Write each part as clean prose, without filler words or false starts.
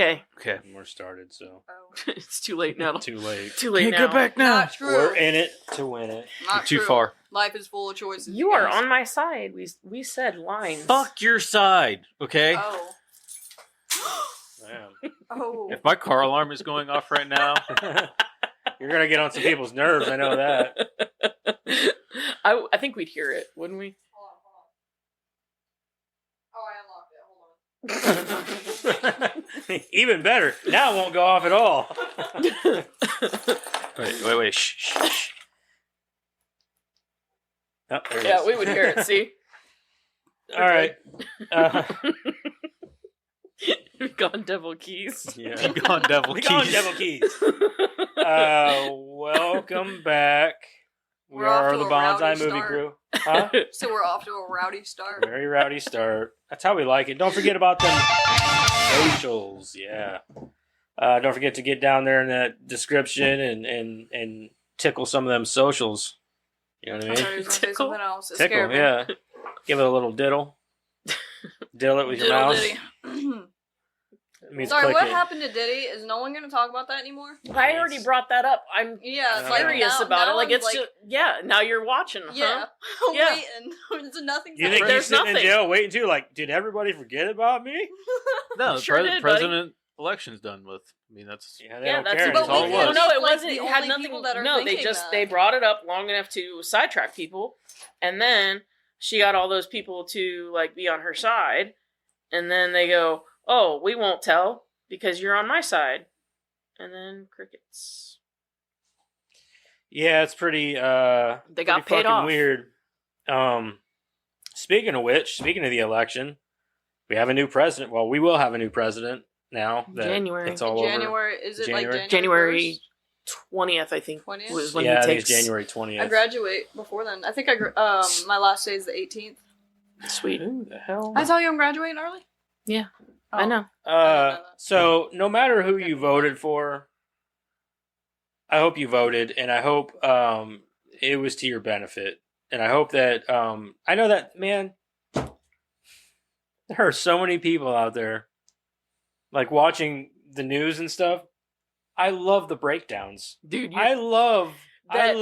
Okay. Okay. We're started, so Oh, It's too late now. too late. Too late Can't now. go back now. not true. We're in it to win it. Not Too true. far. Life is full of choices. You are guys. on my side. We said lines. Fuck your side, okay? Oh. Damn. Oh. If my car alarm is going off right now, You're gonna get on some people's nerves. I know that. I think we'd hear it, wouldn't we? Hold on. Oh, I unlocked it. Hold on. Even better. Now it won't go off at all. wait, shh. Oh, there it Yeah, is. we would hear it. See. All right. We've gone devil keys. Yeah. Be gone, devil We keys. got Devil Keys. Welcome back. We We're off are to the a Bonsai rowdy Movie start. Crew. Huh? So we're off to a rowdy start. Very rowdy start. That's how we like it. Don't forget about them socials. Yeah. Don't forget to get down there in the description and tickle some of them socials. You know what I I thought mean? he was gonna say Tickle? something else. It Tickle, scared me. yeah. Give it a little diddle. Diddle it with your Diddle mouse. ditty. It means Sorry, click what it. happened to Diddy? Is no one going to talk about that anymore? I already brought that up. I'm Yeah, it's Yeah. like curious now, about it. now Like I'm it's just now you're watching, yeah, huh? Yeah. waiting. It's nothing. Do you think you're There's sitting in nothing. jail waiting to like, did everybody forget about me? No, the Sure did, buddy. president election's done with. I mean, that's Yeah, they Yeah, don't that's care. But That's all we it can't was. No, make, it like, wasn't. the It had only nothing. people that are No, they thinking just that. they brought it up long enough to sidetrack people, and then she got all those people to like be on her side, and then they go, "Oh, we won't tell because you're on my side," and then crickets. Yeah, it's pretty They pretty got paid fucking off. weird. Speaking of which, speaking of the election, we have a new president. Well, we will have a new president now that January. it's all over. January, is it like January? January 20th, I think, 20th? was when Yeah, I he think takes. it's January 20th. I graduate before then. I think my last day is the 18th. Sweet. Who the hell? I tell you I'm graduating early? Yeah, Oh. I know. So no matter who you voted for, I hope you voted, and I hope it was to your benefit. And I hope that I know that, man, there are so many people out there like watching the news and stuff. I love the breakdowns. Dude, I love that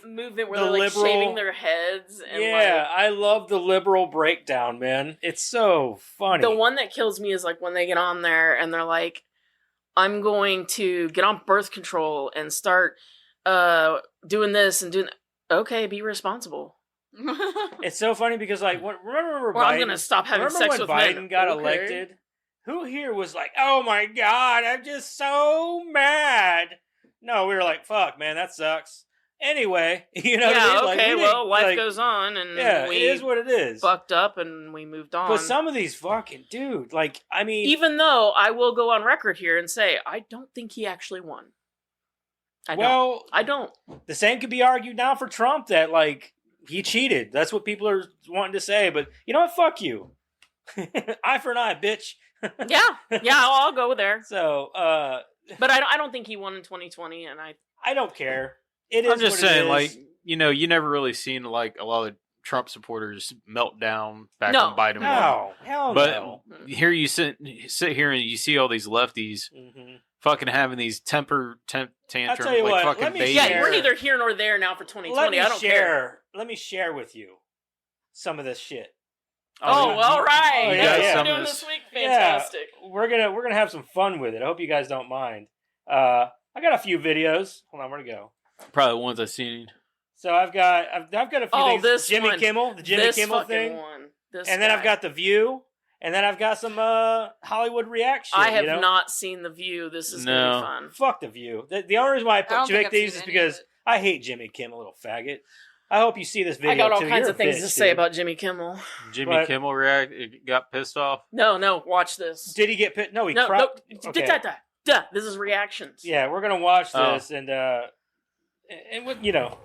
movement where the they're like liberal- shaving their heads and yeah, I love the liberal breakdown, man. It's so funny. the one that kills me is like when they get on there and they're like, I'm going to get on birth control and start doing this and doing that. Okay, be responsible. It's so funny because like remember Or I'm gonna stop having remember sex when with Biden men. got Okay. elected? Who here was like, "Oh my god, I'm just so mad"? No, we were like, "Fuck, man, that sucks." Anyway, you know what I Yeah, mean? Like, okay, we well, didn't, life like, goes on and Yeah, we it is what it is. fucked up and we moved on. But some of these fucking dude, like, I mean, Even though I will go on record here and say, I don't think he actually won. I don't. well, I don't. the same could be argued now for Trump that like he cheated. That's what people are wanting to say. But you know what? Fuck you. Eye for an eye, bitch. Yeah, I'll go there. So, But I don't think he won in 2020, and I don't care. It is. I'm just what it saying, is. like, you know, you never really seen like a lot of Trump supporters melt down back No. when Biden won. no, hell But no. here you sit here and you see all these lefties Mhm. fucking having these temper tantrums tell you like what, fucking let me babies. yeah, share- we're neither here nor there now for 2020. Let me I don't share. care. Let me share with you some of this shit. Oh, you- all right. Oh, you That's got what some we're of doing this. this week. Fantastic. Yeah, we're gonna have some fun with it. I hope you guys don't mind. I got a few videos. Hold on, where to go? Probably the ones I've seen. So I've got a few Oh, things. this Jimmy one. Kimmel, the Jimmy This Kimmel fucking thing, one. This and then I've guy. got The View, and then I've got some Hollywood reaction. I have you know? not seen The View. This is No. gonna be fun. Fuck The View. The only reason why I don't think pick I've these seen is any of because it. I hate Jimmy Kimmel, little faggot. I hope you see this video. I got all too. kinds You're of a things bitch, to say dude. about Jimmy Kimmel. Jimmy But- Kimmel got pissed off. No, watch this. Did he get pit? No, he No, cropped. no, Okay. This is reactions. Yeah, we're gonna watch Oh. this, and what you know,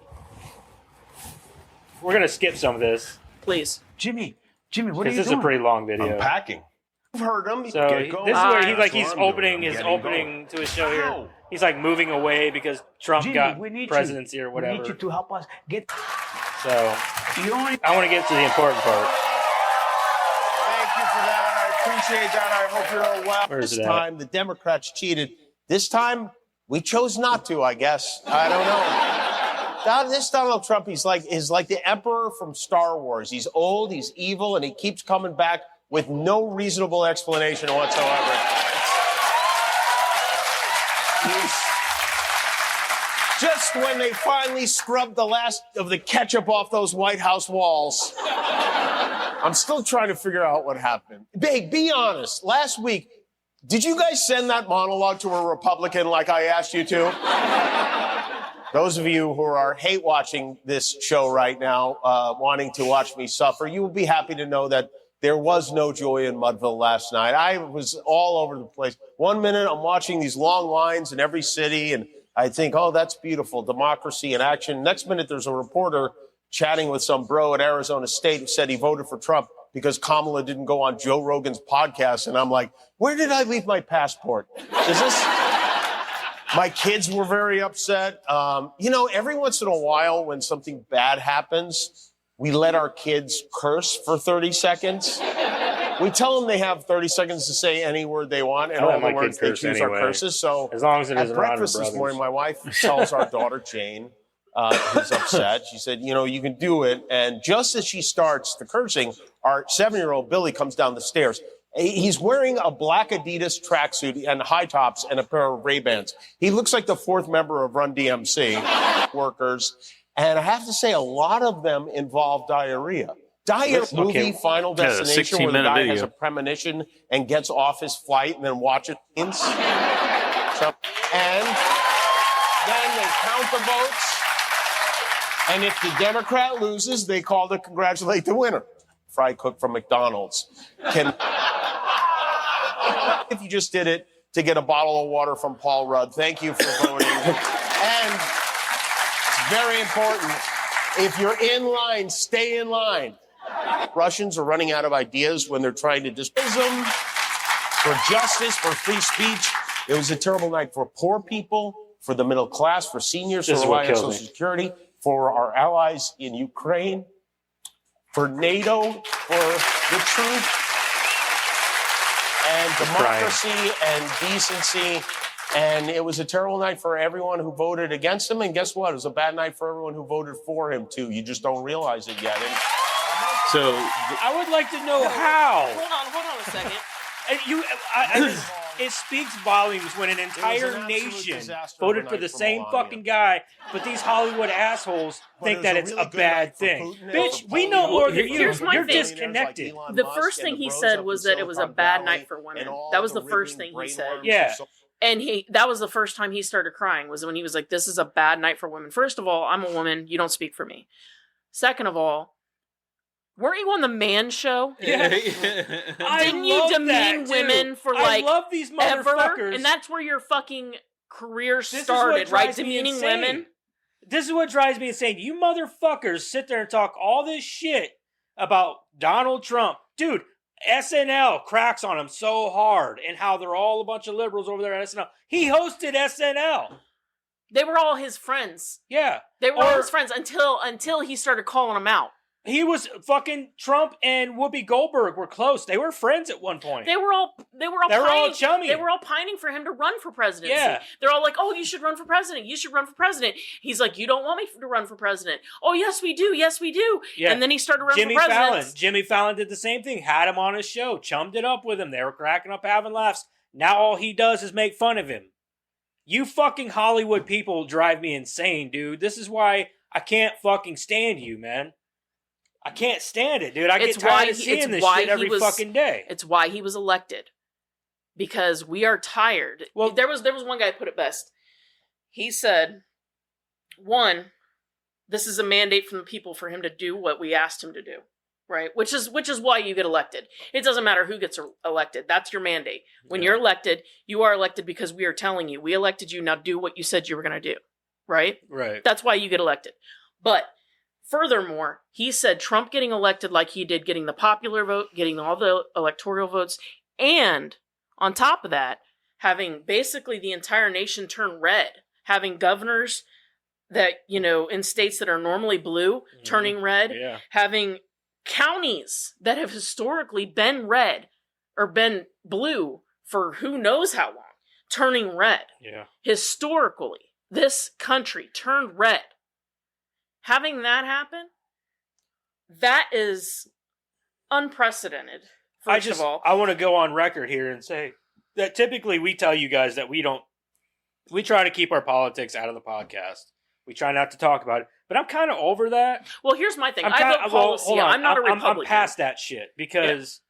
we're gonna skip some of this Please. Jimmy, what are because you this is doing? a pretty long video. I'm packing. You've heard them. So Get going. this is where That's he's what I'm doing. opening I'm his getting opening to his show here. Ow. He's like moving away because Trump Jimmy, got we need presidency or We whatever. need you to help us get. So You only. I want to get to the important part. Thank you for that. I appreciate that. I hope you're all well. Where's This it at? time, the Democrats cheated. This time, we chose not to, I guess. I don't know. This Donald Trump, is like the Emperor from Star Wars. He's old, he's evil, and he keeps coming back with no reasonable explanation whatsoever. Just when they finally scrubbed the last of the ketchup off those White House walls, I'm still trying to figure out what happened. Be honest. Last week, did you guys send that monologue to a Republican like I asked you to? Those of you who are hate watching this show right now, wanting to watch me suffer, you will be happy to know that there was no joy in Mudville last night. I was all over the place. 1 minute, I'm watching these long lines in every city, and I think, oh, that's beautiful, democracy in action. Next minute, there's a reporter chatting with some bro at Arizona State who said he voted for Trump because Kamala didn't go on Joe Rogan's podcast. And I'm like, where did I leave my passport? Is this... My kids were very upset. Every once in a while when something bad happens, we let our kids curse for 30 seconds. We tell them they have 30 seconds to say any word they want, and I let all my the words kid they curse choose are anyway. curses. So As long as it at isn't around her breakfast this brothers. morning, my wife tells our daughter, Jane, who's upset. She said, you can do it. And just as she starts the cursing, our 7-year-old Billy comes down the stairs. He's wearing a black Adidas tracksuit and high tops and a pair of Ray-Bans. He looks like the fourth member of Run DMC workers. And I have to say, a lot of them involve diarrhea. Movie Final Yeah, the Destination, where the 16-minute guy video. has a premonition and gets off his flight and then watches it. And then they count the votes. And if the Democrat loses, they call to congratulate the winner. Fry cook from McDonald's. If you just did it to get a bottle of water from Paul Rudd, thank you for voting. And it's very important. If you're in line, stay in line. Russians are running out of ideas when they're trying to dismiss them for justice, for free speech. It was a terrible night for poor people, for the middle class, for seniors who This is what rely on kills Social me. Security, for our allies in Ukraine, for NATO, for the truth and democracy and decency. And it was a terrible night for everyone who voted against him. And guess what? It was a bad night for everyone who voted for him, too. You just don't realize it yet. And So I would like to know how. Hold on a second. It speaks volumes when an entire absolute nation disaster of a voted for night the for same Melania. fucking guy, but these Hollywood assholes But think it was that a it's really a good bad night for thing. Putin and Bitch, for we know Polio. more than you. Here's my You're thing. disconnected. Elon The Musk first and thing the he bros said up was in that it was a Silicon bad Valley night for and women. all That was the the first rigging thing he said. brainworms Yeah. of so- And that was the first time he started crying, was when he was like, this is a bad night for women. First of all, I'm a woman. You don't speak for me. Second of all, weren't you on the Man Show? Yeah. I Didn't you love demean that, too. women for, I like, love these Ever? motherfuckers. And that's where your fucking career This is what started, right? drives me Demeaning insane. women. This is what drives me insane. You motherfuckers sit there and talk all this shit about Donald Trump. Dude, SNL cracks on him so hard and how they're all a bunch of liberals over there at SNL. He hosted SNL. They were all his friends. Yeah. They were all Or- his friends until he started calling them out. He was fucking Trump and Whoopi Goldberg were close. They were friends at one point. They were all They were all pining, chummy. They were all pining for him to run for presidency. Yeah. They're all like, "Oh, you should run for president. You should run for president." He's like, "You don't want me to run for president." "Oh, yes, we do. Yes, we do." Yeah. And then he started running Jimmy for president. Fallon. Jimmy Fallon did the same thing. Had him on his show. Chummed it up with him. They were cracking up, having laughs. Now all he does is make fun of him. You fucking Hollywood people drive me insane, dude. This is why I can't fucking stand you, man. I can't stand it, dude. I It's get tired why of he- seeing it's this why shit he every was- fucking day. It's why he was elected. Because we are tired. Well- there was one guy who put it best. He said, one, this is a mandate from the people for him to do what we asked him to do. Right? Which is why you get elected. It doesn't matter who gets elected. That's your mandate. When you're elected, you are elected because we are telling you, we elected you, now do what you said you were going to do. Right? Right. That's why you get elected. But furthermore, he said Trump getting elected like he did, getting the popular vote, getting all the electoral votes, and on top of that, having basically the entire nation turn red, having governors that, in states that are normally blue turning red, Yeah. having counties that have historically been red or been blue for who knows how long, turning red. Yeah. Historically, this country turned red. Having that happen, that is unprecedented. First of all, I want to go on record here and say that typically we tell you guys that we try to keep our politics out of the podcast. We try not to talk about it, but I'm kind of over that. well, here's my thing. I'm I vote policy. hold on. I'm not a Republican. I'm past that shit because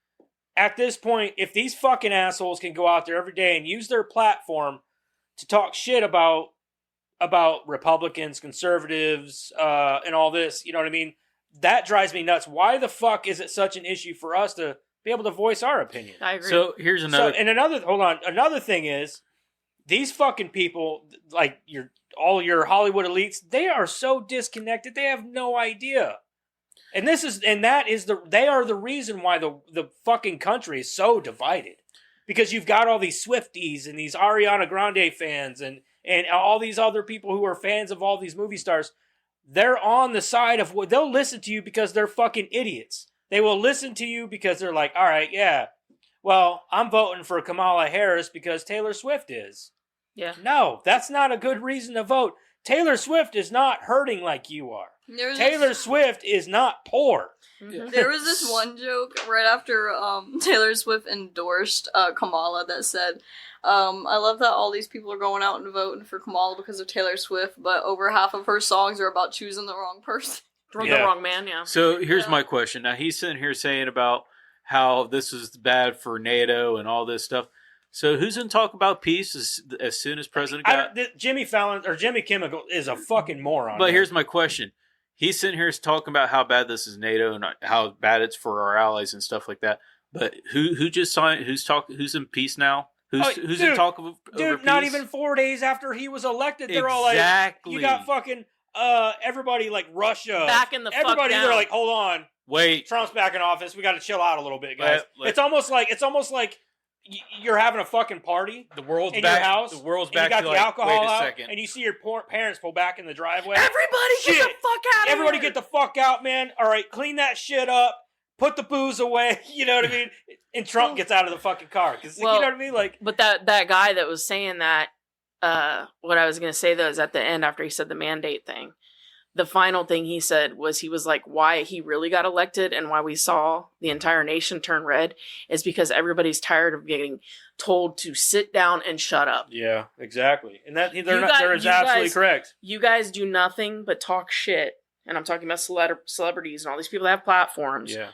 at this point, if these fucking assholes can go out there every day and use their platform to talk shit about Republicans, conservatives, and all this, you know what I mean? That drives me nuts. Why the fuck is it such an issue for us to be able to voice our opinion? I agree. So here's another. Another thing is these fucking people, like all your Hollywood elites, they are so disconnected. They have no idea. And they are the reason why the fucking country is so divided. Because you've got all these Swifties and these Ariana Grande fans and all these other people who are fans of all these movie stars. They're on the side of what they'll listen to you because they're fucking idiots. They will listen to you because they're like, all right, yeah, well, I'm voting for Kamala Harris because Taylor Swift is. yeah. No, that's not a good reason to vote. Taylor Swift is not hurting like you are. Taylor Swift is not poor. Mhm. There was this one joke right after Taylor Swift endorsed Kamala that said, I love that all these people are going out and voting for Kamala because of Taylor Swift, but over half of her songs are about choosing the wrong person. The Yeah. wrong man, yeah. So here's Yeah. my question. Now he's sitting here saying about how this is bad for NATO and all this stuff. So who's going to talk about peace as soon as President got? Jimmy Fallon or Jimmy Kimmel is a fucking moron. But man. here's my question. He's sitting here talking about how bad this is NATO and how bad it's for our allies and stuff like that. But who just signed? Who's in peace now? Who's in talk of over dude, peace? not even 4 days after he was elected, they're all like, Exactly. you got fucking everybody like Russia, Backing the fuck everybody. down. They're like, hold on, Wait. Trump's back in office. We got to chill out a little bit, guys. Let- It's almost like you're having a fucking party The world's in back. your house. The world's and you back got to the like, alcohol wait a out, second. and you see your parents pull back in the driveway. Everybody get Shit. the fuck out of Everybody here. get the fuck out, man. All right, clean that shit up. Put the booze away. You know what I mean? And Trump gets out of the fucking car because you know Well, what I mean. Like, But that guy that was saying that, what I was going to say though is at the end after he said the mandate thing, the final thing he said was he was like, why he really got elected and why we saw the entire nation turn red is because everybody's tired of getting told to sit down and shut up. yeah, exactly. And that You they're guys- absolutely correct. You guys do nothing but talk shit. And I'm talking about celebrities and all these people that have platforms. Yeah.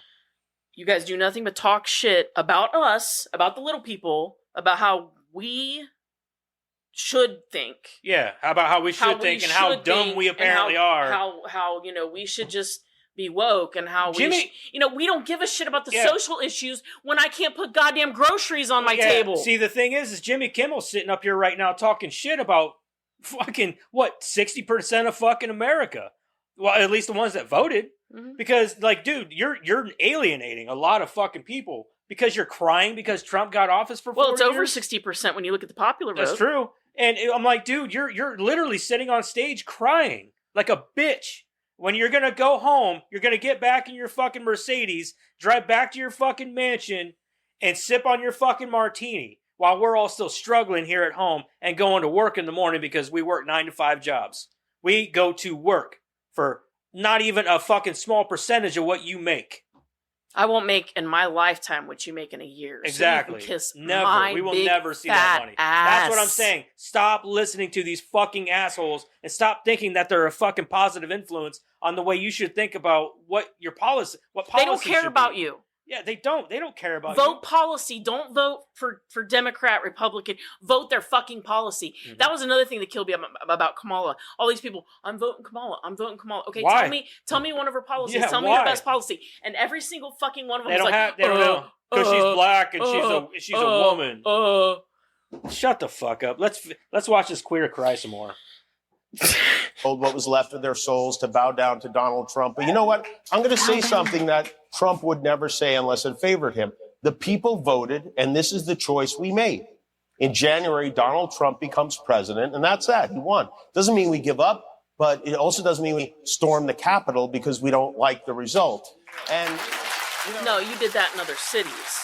You guys do nothing but talk shit about us, about the little people, about how we should think. Yeah, how about how we should think and how dumb we apparently are. How we should just be woke and how Jimmy- we don't give a shit about the Yeah. social issues when I can't put goddamn groceries on my table. See, the thing is Jimmy Kimmel's sitting up here right now talking shit about fucking 60% of fucking America. Well, at least the ones that voted. Mhm. Because, like, dude, you're alienating a lot of fucking people because you're crying because Trump got office for 4 Well, it's years. over 60% when you look at the popular vote. That's true. And I'm like, dude, you're literally sitting on stage crying like a bitch. When you're gonna go home, you're gonna get back in your fucking Mercedes, drive back to your fucking mansion, and sip on your fucking martini while we're all still struggling here at home and going to work in the morning because we work 9 to 5 jobs. We go to work for not even a fucking small percentage of what you make. I won't make in my lifetime what you make in a year. So Exactly. you can kiss Never. my We will big, never see fat that money. That's what I'm ass. saying. Stop listening to these fucking assholes and stop thinking that they're a fucking positive influence on the way you should think about what your policy, what policy They don't care should about be. you. Yeah, they don't. They don't care about Vote policy. Don't vote for Democrat, Republican. Vote their fucking policy. Mhm. That was another thing that killed me about Kamala. All these people, I'm voting Kamala. I'm voting Kamala. Okay, Why? tell me one of her policies. Yeah, tell me why? her best policy. And every single fucking one of them you. They was don't like, have. They don't know because she's black and she's a woman. Shut the fuck up. Let's watch this queer cry some more. Told what was left of their souls to bow down to Donald Trump. But you know what? I'm going to say something that Trump would never say unless it favored him. The people voted, and this is the choice we made. In January, Donald Trump becomes president, and that's that. He won. Doesn't mean we give up, but it also doesn't mean we storm the Capitol because we don't like the result. And No, you did that in other cities.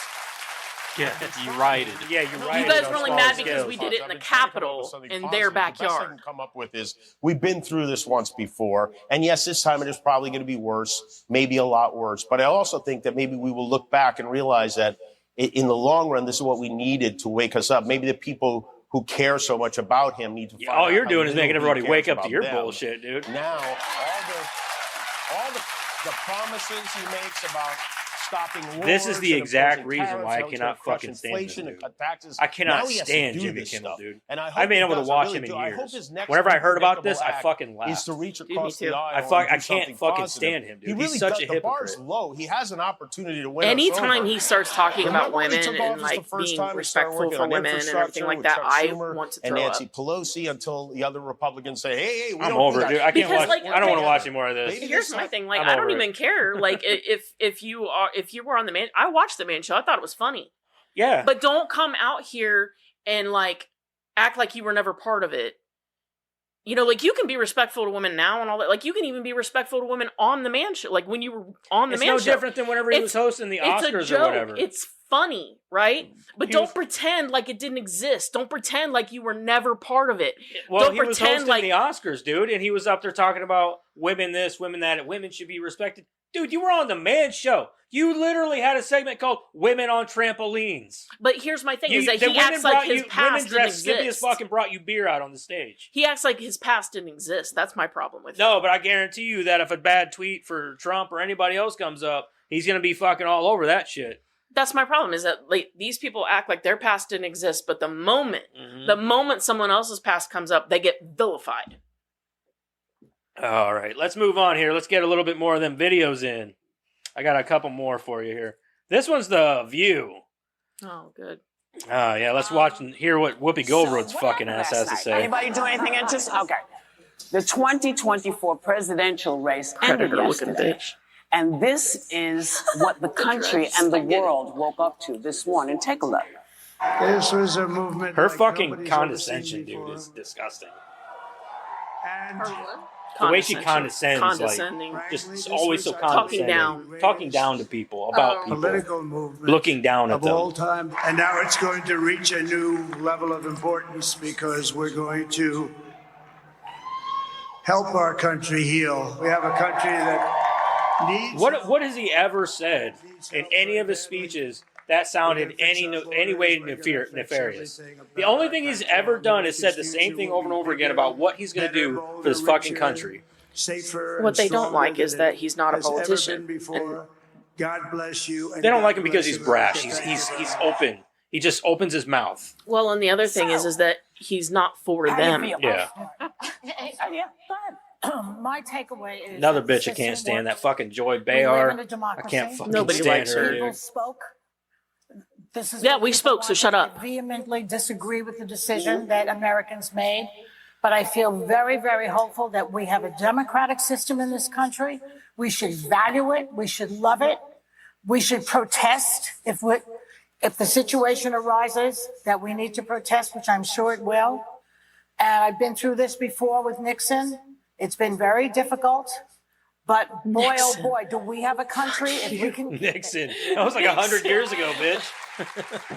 Yeah, you rioted. Yeah, you You rioted. guys on were only small mad because scales. we did it in the I've been trying to come up with Capitol something in positive. their The best I backyard. can come up with is we've been through this once before, and yes, this time it is probably going to be worse, maybe a lot worse. But I also think that maybe we will look back and realize that in the long run, this is what we needed to wake us up. Maybe the people who care so much about him need to find All out you're how doing is little making he everybody cares wake up to about your them. bullshit, dude. Now, all the promises he makes about stopping wars. This is the and exact imposing reason tariffs, why I how he's cannot gonna crush fucking stand inflation him, and dude. cut taxes. I cannot Now he has to stand do Jimmy this Kimmel, stuff. dude. And I hope I've been he able to does. I watch really him in do. I years. hope his next Whenever I heard about this, unpredictable I act fucking laughed. is to reach Dude, me across too. the aisle. I and do can't something fucking positive. stand him, dude. He He's really such does, a the bar's hypocrite. low. He has an opportunity to win us Anytime over. he starts talking about Remember when he women took and office like the first being time he started respectful working for on women and everything infrastructure like with that, Chuck I Schumer want to and throw Nancy up. Pelosi until the other Republicans say, "Hey, we I'm don't over do it, that." dude. I can't Because, watch. like, I don't want to okay, watch any more of this. Maybe Here's this my time- thing: like, I'm I don't over even care. Like, if you were on the Man, I watched the Man Show. I thought it was funny, Yeah, but don't come out here and like act like you were never part of it. You know, like you can be respectful to women now and all that. Like you can even be respectful to women on the Man Show. Like when you were on the it's Man no Show, different than whenever he was hosting the it's a Oscars joke. or whatever. It's funny, right? But He don't was- pretend like it didn't exist. Don't pretend like you were never part of it. Well, Don't he was pretend hosting like- the Oscars, dude, and he was up there talking about women this, women that, and women should be respected. Dude, you were on the Man Show. You literally had a segment called "Women on Trampolines." But here's my thing: is The that he women acts like brought his you- past women didn't dressed skimpy as exist. fucking brought you beer out on the stage. He acts like his past didn't exist. That's my problem with him. No, but I guarantee you that if a bad tweet for Trump or anybody else comes up, he's gonna be fucking all over that shit. That's my problem. Is that like these people act like their past didn't exist, but the moment someone else's past comes up, they get vilified. All right, let's move on here. Let's get a little bit more of them videos in. I got a couple more for you here. This one's The View. Oh, good. Yeah, let's watch and hear what Whoopi Goldberg's fucking ass has to say. Anybody do anything interesting? Okay. The 2024 presidential race ended Predator-looking yesterday. bitch. And this is what the country and the world woke up to this morning. Take a look. This was a movement. Her like fucking nobody's condescension, ever seen dude, before. is disgusting. And The way she condescends, condescending. like, just always so Talking condescending. Talking down to people, about people, political movement looking down at of all them. time. And now it's going to reach a new level of importance because we're going to help our country heal. We have a country that needs. What has he ever said in any of his speeches that sounded any way nefarious? The only thing he's ever done is said the same thing over and over again about what he's going to do for this fucking country. Safer. What they don't like is that he's not a politician. Before. God bless you. They don't like him because he's brash. He's open. He just opens his mouth. Well, and the other thing is that he's not for them. Yeah. My takeaway is Another that bitch I can't system stand. That works. fucking Joy We live Behar. in a I democracy. can't fucking Nobody stand likes her. her. People Dude. spoke. This is Yeah, what we people spoke, so want. shut up. I vehemently disagree with the decision that Americans made, but I feel very, very hopeful that we have a democratic system in this country. We should value it. We should love it. We should protest if the situation arises that we need to protest, which I'm sure it will. And I've been through this before with Nixon. It's been very difficult. But boy, Nixon. oh boy, do we have a country if we can. Nixon. That was like 100 years ago, bitch.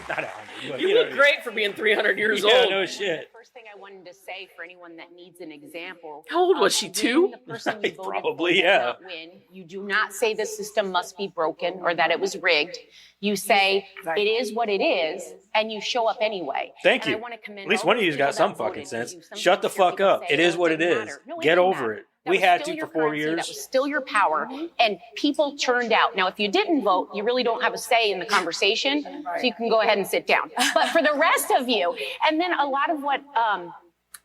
Not 100. But, You look great for being 300 years Yeah, old. no shit. First thing I wanted to say for anyone that needs an example. How old was she, when 2? The person you voted Probably, for does yeah. not win. You do not say the system must be broken or that it was rigged. You say it is what it is, and you show up anyway. Thank And you. I want to commend At least all one of the you's got people some that fucking voted sense. with you. Shut the Sometimes fuck people up. say, It is "Oh, what it didn't is. matter." No, it Get didn't over matter. it. That We was had still to your for 4 currency. years. That was still your power, and people turned out. Now, if you didn't vote, you really don't have a say in the conversation, so you can go ahead and sit down. But for the rest of you, and then a lot of what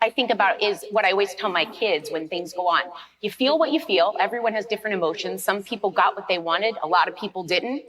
I think about is what I always tell my kids when things go on. You feel what you feel. Everyone has different emotions. Some people got what they wanted. A lot of people didn't.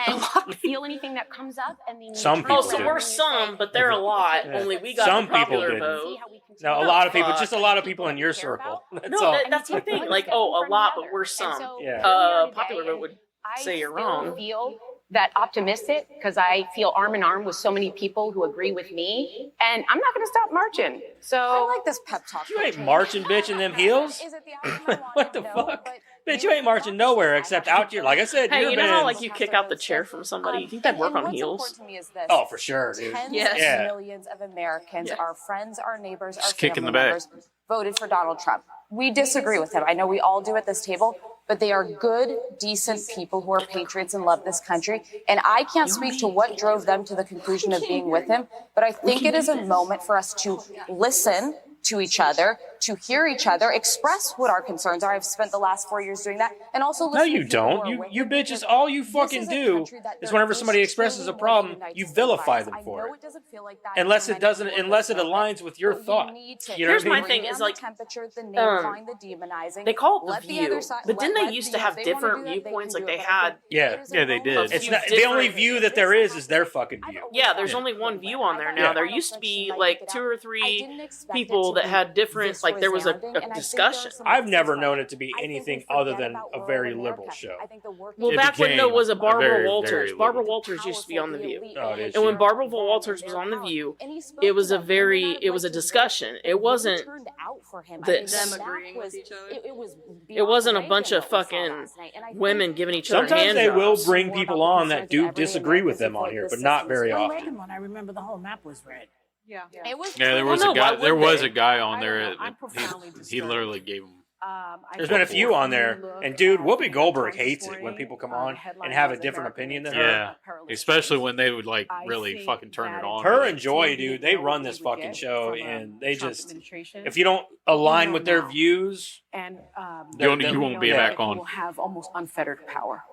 And you feel anything that comes up, and then you Some turn people Oh, around so did. we're and you some, say, but they're a lot. Yeah. Only we got Some the people popular didn't. vote. "See how we can No, a turn lot out?" of people, fuck. just a lot of people in your circle. That's No, all. that's the thing. Like, oh, a lot, but we're some. Yeah. Popular vote would say you're wrong. I feel that optimistic because I feel arm in arm with so many people who agree with me, and I'm not going to stop marching. So I like this pep talk. You ain't marching, bitch, in them heels. Is it the outcome I What the wanted? No, fuck? but Bitch, you ain't marching nowhere except out here. Like I said, Hey, your you know how bands- like you kick out the chair from somebody? You think that'd work on heels? Oh, for sure, dude. Yes. Yeah. Millions of Americans, our friends, our neighbors, Just our kick in family the back. members, voted for Donald Trump. We disagree with him. I know we all do at this table, but they are good, decent people who are patriots and love this country. And I can't speak to what drove them to the conclusion of being with him, but I think it is a moment for us to listen to each other, to hear each other, express what our concerns are. I've spent the last 4 years doing that, and also listen No, to you people who don't. are You with you it, bitches, because all you this fucking is a do country that is there whenever somebody is expresses a truly problem, more than you unites vilify us. them I for know it. it doesn't feel like that Unless for it many doesn't, people in unless this it moment, aligns with your but we thought. need to You know Here's what I my mean? thing bring is, down like, the temperature, the name calling, the demonizing. They call it Let The the other View, side, but didn't let they used the to if have they wanna different do that, they can viewpoints? do Like it, they but had. Yeah. Yeah, they did. It's few not the only different- view that there is their fucking view. Yeah, there's only one view on there now. Yeah. There used to be like 2 or 3 people that had different, like there was a discussion. I've never known it to be anything other than a very liberal show. Well, It back when there became was a a Barbara very, Walters. very Barbara liberal. Walters used to be on The View. Oh, did And when she? Barbara Walters was on The View, it was a discussion. It wasn't this. Them agreeing with each other. It wasn't a bunch of fucking women giving each other Sometimes they will handjobs. bring people on that do disagree with them on here, but not very Ronald often. Reagan one, I remember the whole map was red. Yeah. It was Yeah, there was Well, a no, why guy. would There was they? a guy on I there. don't know. I'm that profoundly he disturbed. literally gave him. There's been a few on there, and dude, Whoopi Goldberg hates it when people come on and have a different opinion than her. Yeah, especially when they would like really fucking turn it on. Her Like, and Joy, dude, they run this fucking show, and they just, if you don't align with their views, And you won't be back on. will have almost unfettered power.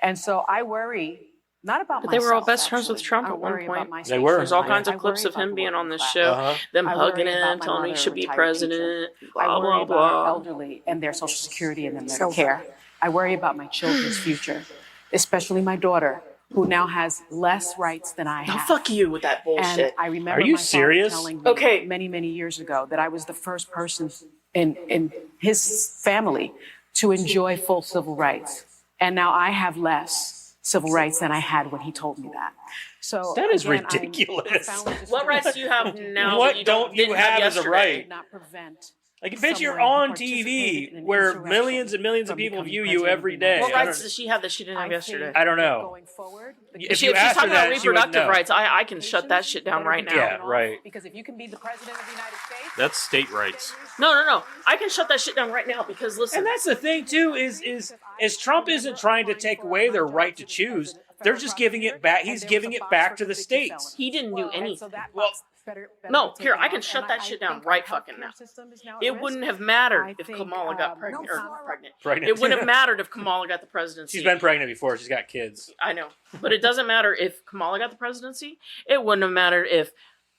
And so I worry not about But they were all myself, best friends with actually. Trump I at one worry about point. my They were. There's all station. kinds I of clips worry of him about the being on working this class. show, them I worry hugging about him, my telling him he mother, should be retired president, teacher. blah, I worry blah, about blah. our elderly and their social security and their care. I worry about my children's future, especially my daughter, who now has less rights than I No, have. fuck you with that And bullshit. I remember Are you my father serious? telling me Okay. many, many years ago that I was the first person in his family to enjoy full civil rights. And now I have less civil rights than I had when he told me that. So That is again, I'm ridiculous. profoundly What disturbed. rights do you have now What that you don't you didn't have as a yesterday? right? Not prevent like, bitch, you're someone who on participated TV in an where insurrection millions and millions of from people becoming view you president of every the United day. What I rights don't- does she have that she didn't have yesterday? I don't know. Going forward, If She- you if she's asked her talking about that, she would reproductive know. rights, I can shut that shit down right now. Yeah, right. Because if you can be the president of the United States, That's state rights. No. I can shut that shit down right now because listen. And that's the thing too is Trump isn't trying to take away their right to choose. They're just giving it back. He's giving it back to the states. He didn't do anything. Well, No, here, I can shut that shit down right fucking now. It wouldn't have mattered if Kamala got pregnant. Or not pregnant. Pregnant. It wouldn't have mattered if Kamala got the presidency. She's been pregnant before. She's got kids. I know. But it doesn't matter if Kamala got the presidency. It wouldn't have mattered if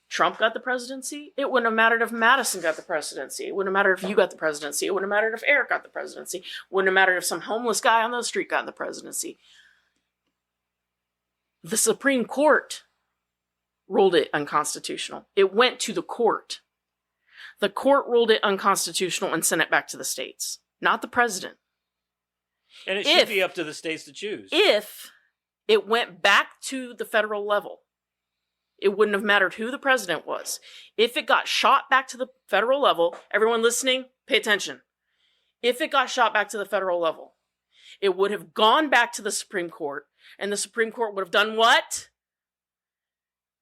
Trump got the presidency. It wouldn't have mattered if Madison got the presidency. It wouldn't have mattered if you got the presidency. It wouldn't have mattered if Eric got the presidency. It wouldn't have mattered if some homeless guy on the street got the presidency. The Supreme Court ruled it unconstitutional. It went to the court. The court ruled it unconstitutional and sent it back to the states, not the president. And it should be up to the states to choose. If it went back to the federal level, it wouldn't have mattered who the president was. If it got shot back to the federal level, everyone listening, pay attention. If it got shot back to the federal level, it would have gone back to the Supreme Court, and the Supreme Court would have done what?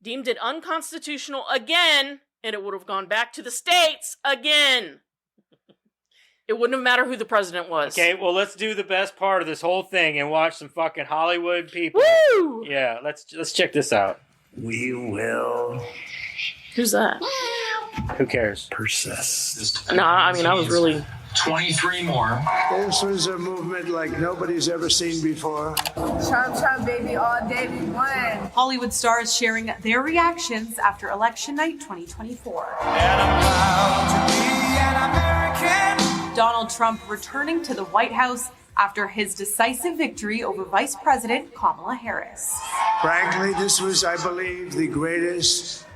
Deemed it unconstitutional again, and it would have gone back to the states again. It wouldn't have mattered who the president was. Okay, well, let's do the best part of this whole thing and watch some fucking Hollywood people. Woo! Yeah, let's check this out. We will Who's that? Who cares? persist. No, I mean, I was really... 23 more. This was a movement like nobody's ever seen before. Trump, Trump, baby, all day we won. Hollywood stars sharing their reactions after election night 2024. Donald Trump returning to the White House after his decisive victory over Vice President Kamala Harris. Frankly, this was, I believe, the greatest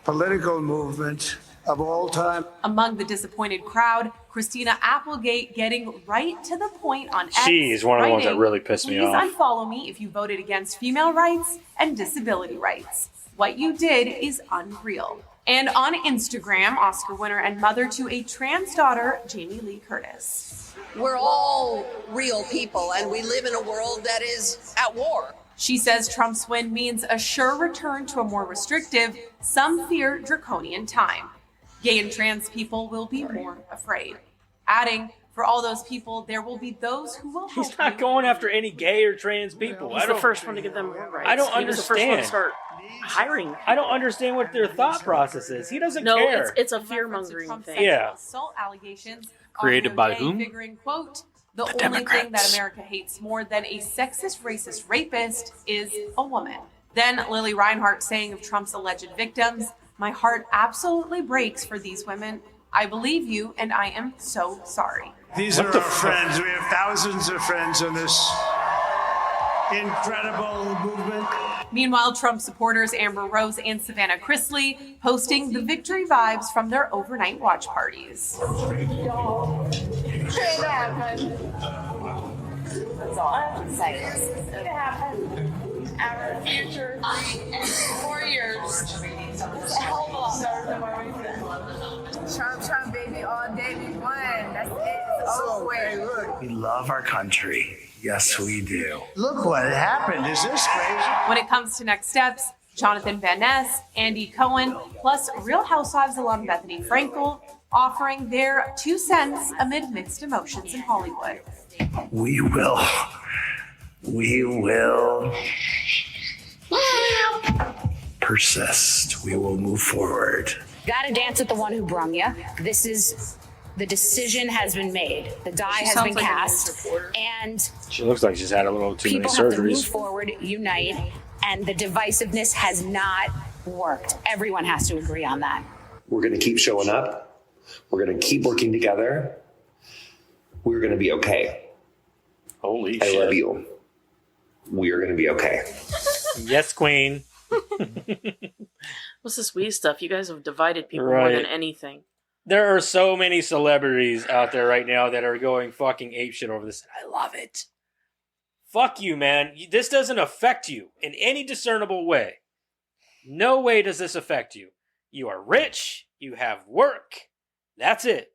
political movement of all time. Among the disappointed crowd, Christina Applegate getting right to the point on X. She's one of the ones that writing, really pissed me "Please off." unfollow me if you voted against female rights and disability rights. What you did is unreal." And on Instagram, Oscar winner and mother to a trans daughter, Jamie Lee Curtis. We're all real people, and we live in a world that is at war. She says Trump's win means a sure return to a more restrictive, some fear draconian time. Gay and trans people will be more afraid. Adding, for all those people, there will be those who will help He's not going after any gay or trans people. He's the first one to give them more rights. I don't He was the first one to understand. start hiring. I don't understand what their thought process is. He doesn't No, care. it's a fear-mongering thing. Yeah. Assault allegations. Created by whom? Figuring, quote, the only thing that America hates more than a sexist, racist rapist is a woman. Then Lily Reinhart saying of Trump's alleged victims, my heart absolutely breaks for these women. I believe you, and I am so sorry. These are our friends. We have thousands of friends in this incredible movement. Meanwhile, Trump supporters Amber Rose and Savannah Chrisley posting the victory vibes from their overnight watch parties. It happened. That's all I have to say. It happened. Our future in 4 years is a hell of a lot better than where we've been. Trump, baby, all day we won. That's it. It's over with. We love our country. Yes, we do. Look what happened. Is this crazy? When it comes to next steps, Jonathan Van Ness, Andy Cohen, plus Real Housewives alum Bethany Frankel offering their 2 cents amid mixed emotions in Hollywood. We will persist. We will move forward. Gotta dance with the one who brung you. The decision has been made. The die has been cast. And She looks like she's had a little too many people have to move surgeries. forward, unite, and the divisiveness has not worked. Everyone has to agree on that. We're going to keep showing up. We're going to keep working together. We're going to be okay. Holy shit. I love you. We are going to be okay. Yes, Queen. What's this weed stuff? You guys have divided people more Right. than anything. There are so many celebrities out there right now that are going fucking apeshit over this. I love it. Fuck you, man. This doesn't affect you in any discernible way. No way does this affect you. You are rich. You have work. That's it.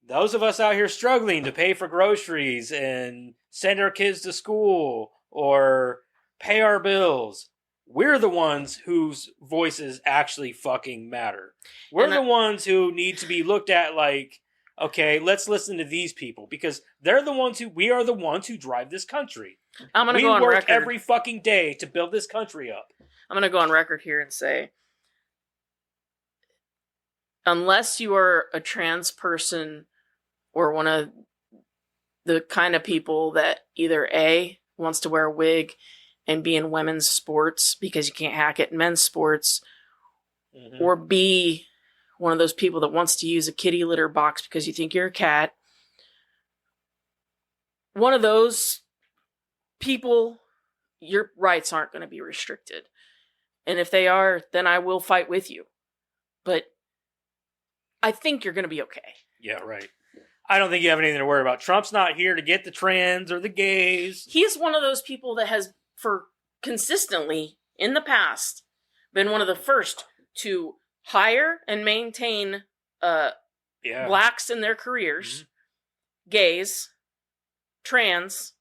Those of us out here struggling to pay for groceries and send our kids to school or pay our bills, we're the ones whose voices actually fucking matter. We're And the ones who need to be looked at like, okay, let's listen to these people because we are the ones who drive this country. I'm gonna we go on work record. every fucking day to build this country up. I'm going to go on record here and say, unless you are a trans person or one of the kind of people that either A, wants to wear a wig and be in women's sports because you can't hack it in men's sports, or B, one of those people that wants to use a kitty litter box because you think you're a cat, one of those people, your rights aren't going to be restricted. And if they are, then I will fight with you. But I think you're going to be okay. Yeah, right. I don't think you have anything to worry about. Trump's not here to get the trans or the gays. He's one of those people that has, for consistently in the past, been one of the first to hire and maintain blacks in their careers, gays, trans.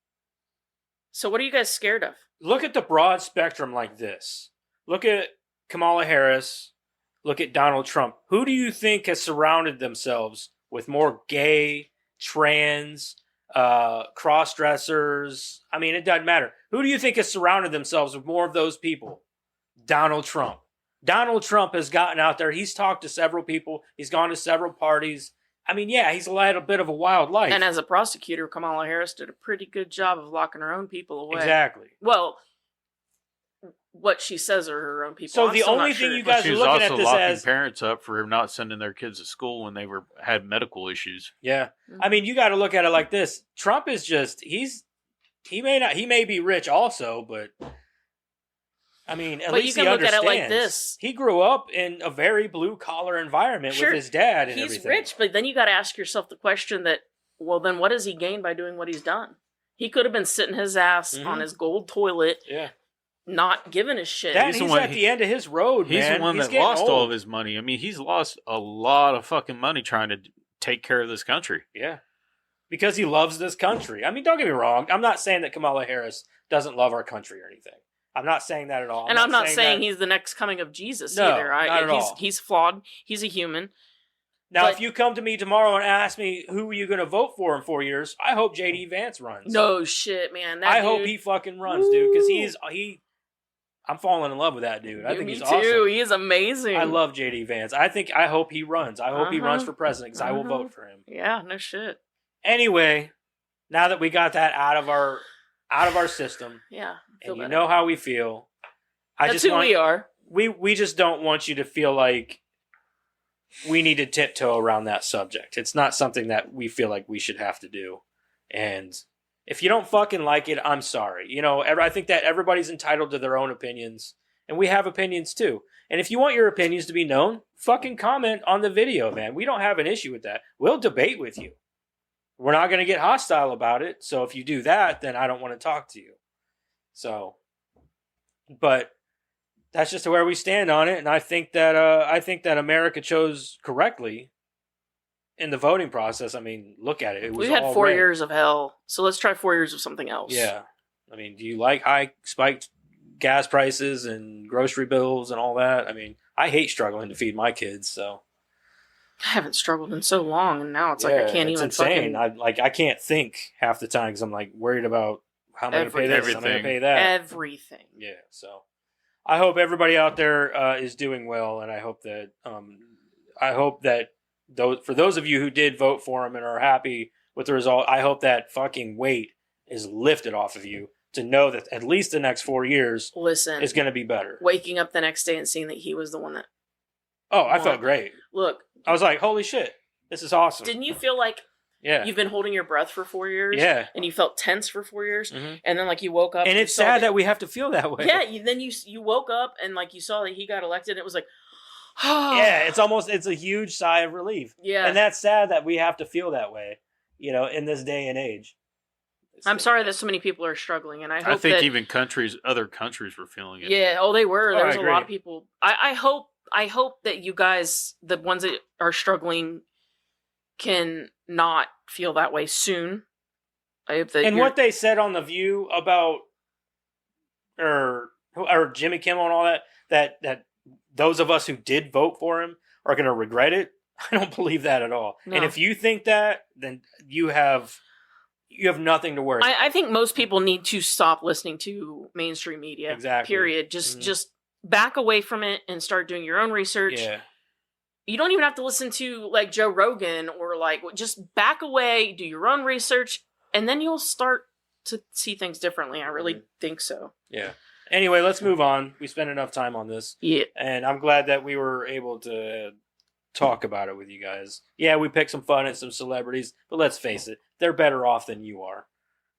So what are you guys scared of? Look at the broad spectrum like this. Look at Kamala Harris. Look at Donald Trump. Who do you think has surrounded themselves with more gay, trans, cross-dressers? I mean, it doesn't matter. Who do you think has surrounded themselves with more of those people? Donald Trump. Donald Trump has gotten out there. He's talked to several people. He's gone to several parties. I mean, yeah, he's led a bit of a wild life. And as a prosecutor, Kamala Harris did a pretty good job of locking her own people away. Exactly. Well, what she says are her own people. So I'm the still only not thing sure. you guys She are was looking also at this locking as parents up for not sending their kids to school when they had medical issues. Yeah. I mean, you got to look at it like this. Trump is just, he may be rich also, but I mean, at But least you he can look at understands. it like this. He grew up in a very blue collar environment Sure, with his dad and he's everything. rich, but then you got to ask yourself the question that, well, then what does he gain by doing what he's done? He could have been sitting his ass on his gold toilet, not giving a shit. He's at the end of his road, He's man. the one He's that getting lost old. all of his money. I mean, he's lost a lot of fucking money trying to take care of this country. Yeah. because he loves this country. I mean, don't get me wrong. I'm not saying that Kamala Harris doesn't love our country or anything. I'm not saying that at all. And I'm not saying that... he's the next coming of Jesus No, either. not at all. He's flawed. He's a human. Now, But- if you come to me tomorrow and ask me who are you going to vote for in 4 years, I hope JD Vance runs. No shit, man. That I dude, hope he fucking runs, dude, because I'm falling in love with that dude. I think me he's too. awesome. He is amazing. I love JD Vance. I hope he runs. I hope he runs for president because I will vote for him. Yeah, no shit. Anyway, now that we got that out of our system, Yeah. feel and you better. know how we feel, That's who we are. We just don't want you to feel like we need to tiptoe around that subject. It's not something that we feel like we should have to do. And if you don't fucking like it, I'm sorry. You know, I think that everybody's entitled to their own opinions, and we have opinions too. And if you want your opinions to be known, fucking comment on the video, man. We don't have an issue with that. We'll debate with you. We're not going to get hostile about it. So if you do that, then I don't want to talk to you. So, but that's just where we stand on it. And I think that America chose correctly in the voting process. I mean, look at it. It was We had all 4 red. years of hell, so let's try 4 years of something else. Yeah. I mean, do you like high spiked gas prices and grocery bills and all that? I mean, I hate struggling to feed my kids, so. I haven't struggled in so long, and now it's like I can't it's even insane. fucking... I can't think half the time because I'm like worried about how am I going to pay this, how am I going to pay that. Everything. Yeah, so I hope everybody out there is doing well, and I hope that for those of you who did vote for him and are happy with the result, I hope that fucking weight is lifted off of you to know that at least the next 4 years is going to be better. Waking up the next day and seeing that he was the one that... Oh, I won. felt great. Look. I was like, holy shit, this is awesome. Didn't you feel like Yeah. you've been holding your breath for 4 years? Yeah. And you felt tense for 4 years? Mhm. And then, like, you woke up... And you it's saw sad that we have to feel that way. Yeah, then you woke up and, like, you saw that he got elected, and it was like... Yeah, it's a huge sigh of relief. Yeah. And that's sad that we have to feel that way, you know, in this day and age. I'm sorry that so many people are struggling, and I hope I think that... even other countries were feeling it. Yeah, they were. There I was a agree. lot of people. I hope that you guys, the ones that are struggling, can not feel that way soon. I hope that And what they said on The View about, or Jimmy Kimmel and all that those of us who did vote for him are going to regret it, I don't believe that at all. No. And if you think that, then you have nothing to worry about. I think most people need to stop listening to mainstream media. Exactly. Period. Just back away from it and start doing your own research. Yeah. You don't even have to listen to like Joe Rogan or like just back away, do your own research, and then you'll start to see things differently. I really think so. Yeah. Anyway, let's move on. We spent enough time on this. Yeah. And I'm glad that we were able to talk about it with you guys. Yeah, we picked some fun at some celebrities, but let's face it, they're better off than you are.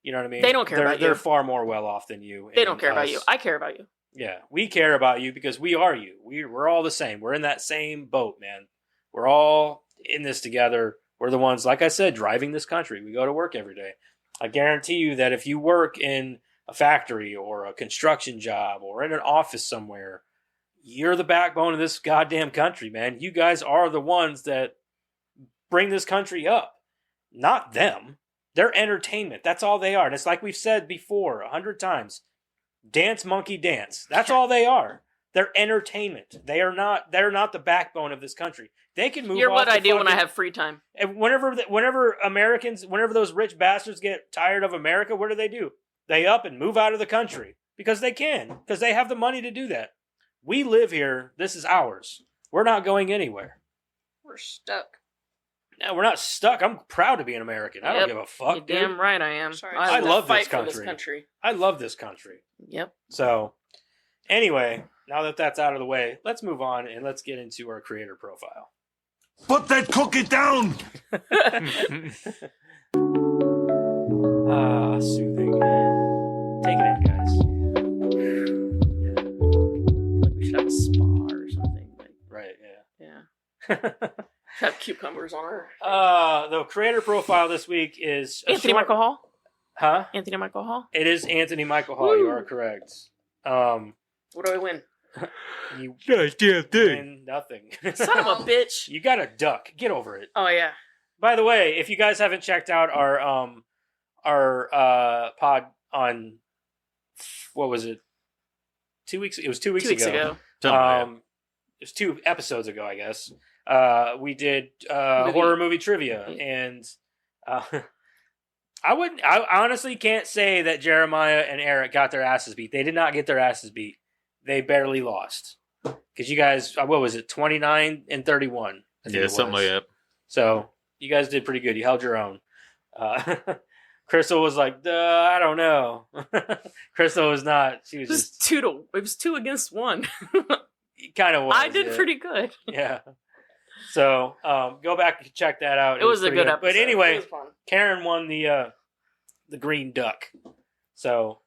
You know what I mean? They don't care about you. They're far more well off than you. They and don't care about us. you. I care about you. Yeah, we care about you because we are you. We're all the same. We're in that same boat, man. We're all in this together. We're the ones, like I said, driving this country. We go to work every day. I guarantee you that if you work in a factory or a construction job or in an office somewhere, you're the backbone of this goddamn country, man. You guys are the ones that bring this country up, not them. They're entertainment. That's all they are. And it's like we've said before 100 times. Dance, monkey, dance. That's all they are. They're entertainment. They're not the backbone of this country. They can move. You're off what the I do when I fucking- have free time. And whenever Americans, whenever those rich bastards get tired of America, what do? They up and move out of the country because they can, because they have the money to do that. We live here. This is ours. We're not going anywhere. We're stuck. No, we're not stuck. I'm proud to be an American. I don't Yep. give a fuck, You're dude. damn right I am. I will love fight this for country. this country. I love this country. Yep. So, anyway, now that that's out of the way, let's move on and let's get into our creator profile. Put that cookie down! Soothing. Take it in, guys. We should have a spa or something. Right, Yeah. Have cucumbers on her. The creator profile this week is Anthony Michael Hall. Huh? Anthony Michael Hall. It is Anthony Michael Hall. You are correct. What do I win? You damn thing. win nothing. Son of a bitch. You got a duck. Get over it. Oh yeah. By the way, if you guys haven't checked out our pod on what was it? 2 weeks. It was 2 weeks, 2 weeks ago. It was 2 episodes ago, I guess. We did horror movie trivia, and I honestly can't say that Jeremiah and Eric got their asses beat. They did not get their asses beat. They barely lost. Because you guys, what was it, 29 and 31? Yeah, something like that. So you guys did pretty good. You held your own. Crystal was like, I don't know. Crystal was not. She was just It was 2 against 1. kind of was. I did pretty good. Yeah. So go back and check that out. It was a pretty good episode. But anyway, It was fun. Karen won the green duck. So,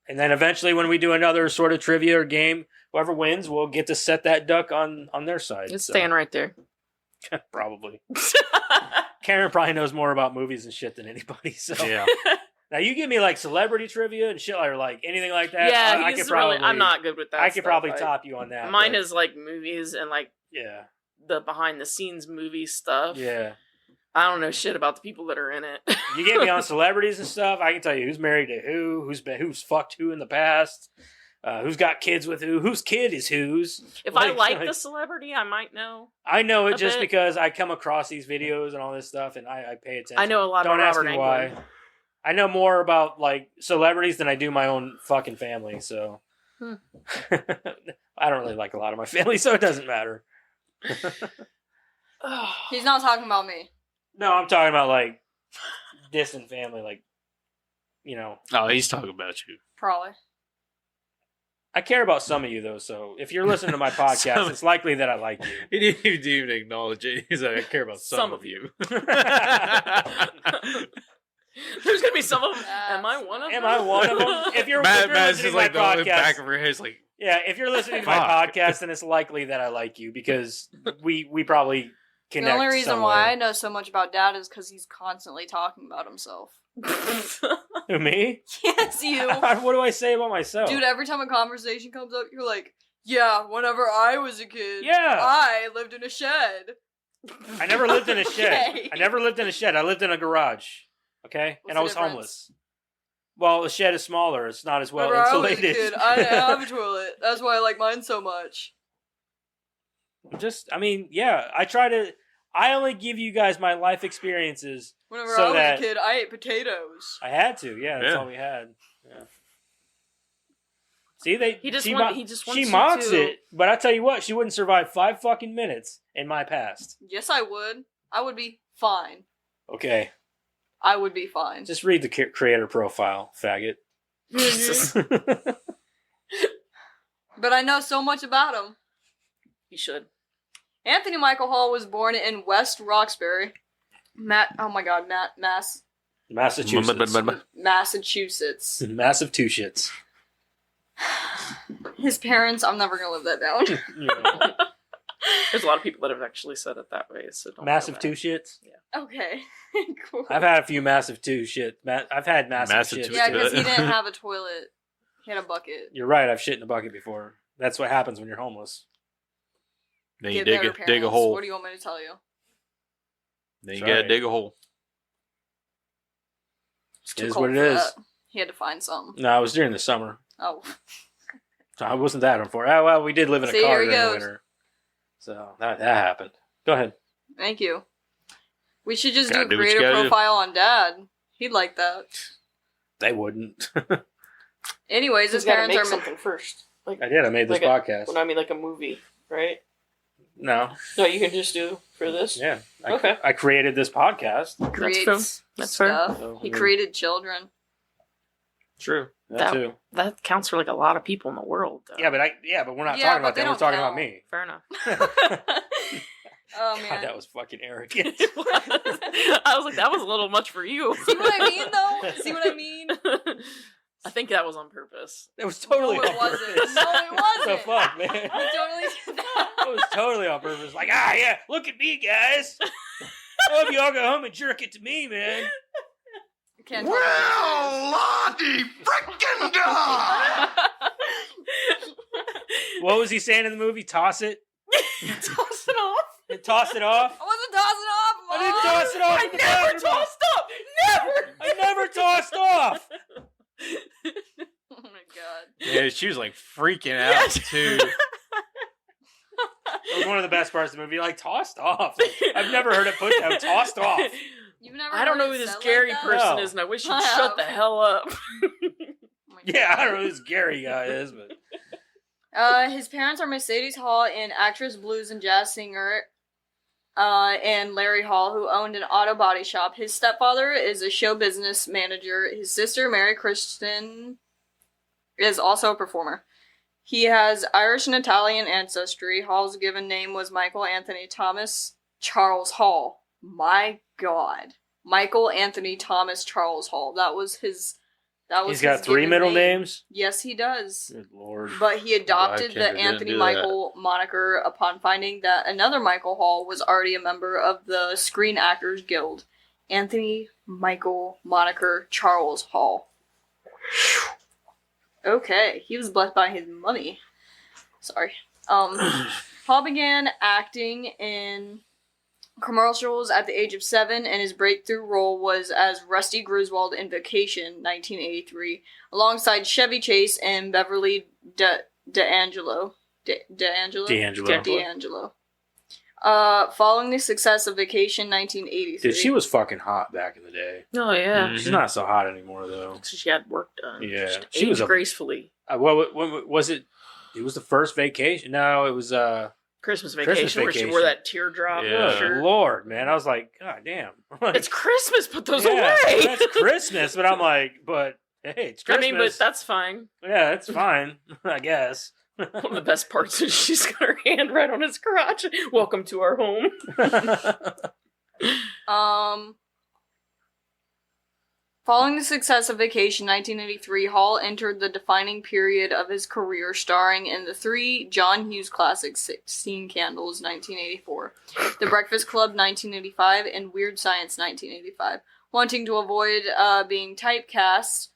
and then eventually when we do another sort of trivia or game, whoever wins will get to set that duck on their side. It's so. staying right there. Probably. Karen probably knows more about movies and shit than anybody. So Yeah. now you give me like celebrity trivia and shit or like anything like that. Yeah, I he's could probably. I'm not good with that. I could stuff. probably top you on that. Mine but- is like movies and like Yeah. the behind the scenes movie stuff. Yeah. I don't know shit about the people that are in it. You get me on celebrities and stuff. I can tell you who's married to who's fucked who in the past, who's got kids with whose kid is whose. If I like the celebrity, I might know. I know it a just bit. because I come across these videos and all this stuff, and I pay attention. I know a lot Don't about ask Robert me why. Englund. I know more about like celebrities than I do my own fucking family. So I don't really like a lot of my family, so it doesn't matter. He's not talking about me. No, I'm talking about like distant family, like Oh, he's talking about you. Probably. I care about some of you though, so if you're listening to my podcast, Some- it's likely that I like you. He didn't even acknowledge it. He's like, I care about some of you. There's gonna be some of them. Am I one of them? Am I one of them? If you're Matt's listening just to like my the podcast, back of her head. It's like, yeah, if you're listening to my Fuck. podcast, then it's likely that I like you because we probably The connect. only reason somewhere. why I know so much about Dad is because he's constantly talking about himself. Who, me? Yes, you. What do I say about myself? Dude, every time a conversation comes up, you're like, yeah, whenever I was a kid, Yeah. I lived in a shed. I never lived in a shed. Okay. I never lived in a shed. I lived in a garage. Okay, What's and I the was difference? homeless. Well, the shed is smaller. It's not as well Whenever I was a insulated. kid, I didn't have a toilet. That's why I like mine so much. I only give you guys my life experiences. Whenever so I was that a kid, I ate potatoes. I had to. Yeah, that's Yeah. all we had. Yeah. See, He just she want- he just wants she you mocks to- it, but I tell you what, she wouldn't survive 5 fucking minutes in my past. Yes, I would. I would be fine. Okay, I would be fine. just read the creator profile, faggot. But I know so much about him. You should. Anthony Michael Hall was born in West Roxbury, Massachusetts. Massachusetts. Massive two shits. His parents, I'm never gonna live that down. There's a lot of people that have actually said it that way. So don't Massive feel two bad. shits. Okay, cool. I've had a few massive two shit. I've had massive shits. Yeah, because he didn't have a toilet. He had a bucket. You're right. I've shit in a bucket before. That's what happens when you're homeless. Then you Get dig better a dig a parents. hole. What do you want me to tell you? Then you That's gotta right. dig a hole. It's It too is cold what it for is. that. He had to find something. No, it was during the summer. Oh, So I wasn't that unfortunate. Well, we did live in a See, car here he during the goes. winter. So that happened. Go ahead. thank you. We should just Gotta do do a what you creator gotta do. profile on Dad. He'd like that. They wouldn't. Anyways, his He's gotta parents make are something first. Like I did. I made this like podcast. When I mean like a movie, right? No. No, you can just do for this. Yeah. Okay. I created this podcast. creates That's fair. stuff. So, He I mean- created children. True. That too. That counts for like a lot of people in the world. Though. Yeah, but we're not Yeah, talking but about they them. We're don't talking count. about me. Fair enough. Oh God, man. that was fucking arrogant. I was like, that was a little much for you. See what I mean, though? See what I mean? I think that was on purpose. It was totally No, it on wasn't. purpose. No, it wasn't. The fuck, man? I totally did that. It was totally on purpose. Like, yeah, look at me, guys. I hope y'all go home and jerk it to me, man. Can't Well, Lottie frickin' God! What was he saying in the movie? Toss it? Toss it off. Toss it off? I wasn't tossing off. I'm I didn't toss it off. I never tossed up. Never. I never tossed off. Oh my god. Yeah, she was like freaking out too. It was one of the best parts of the movie. Like tossed off. Like, I've never heard it put down. Tossed off. You've never I don't heard know it who this said Gary like that? person No. is, and I wish you'd I shut have. the hell up. Yeah, I don't know who this Gary guy is, but His parents are Mercedes Hall, an actress, blues and jazz singer, and Larry Hall, who owned an auto body shop. His stepfather is a show business manager. His sister, Mary Kristen, is also a performer. He has Irish and Italian ancestry. Hall's given name was Michael Anthony Thomas Charles Hall. My God. Michael Anthony Thomas Charles Hall. That was his... he's got 3 given middle name. names. Yes, he does. Good lord. But he adopted Why can't the they Anthony do Michael moniker upon finding that another Michael Hall was already a member of the Screen Actors Guild. Anthony Michael moniker Charles Hall. Okay, he was blessed by his money. Sorry. Hall began acting in commercials at the age of 7, and his breakthrough role was as Rusty Griswold in Vacation, 1983, alongside Chevy Chase and Beverly D'Angelo. D'Angelo. Following the success of Vacation, 1983. Dude, she was fucking hot back in the day. Oh yeah, She's not so hot anymore though. she had work done. Yeah, she was gracefully. What was it? It was the first Vacation. No, it was Christmas Vacation, where she wore that teardrop Yeah, shirt. Lord, man, I was like, God damn. It's Christmas, put those Yeah, away. That's Christmas, but I'm like, but hey, it's I Christmas. mean, but that's fine. Yeah, that's fine, I guess. One of the best parts is she's got her hand right on his crotch. Welcome to our home. Following the success of Vacation 1983, Hall entered the defining period of his career, starring in the 3 John Hughes classics, 16 Candles 1984, The Breakfast Club 1985, and Weird Science 1985. Wanting to avoid being typecast,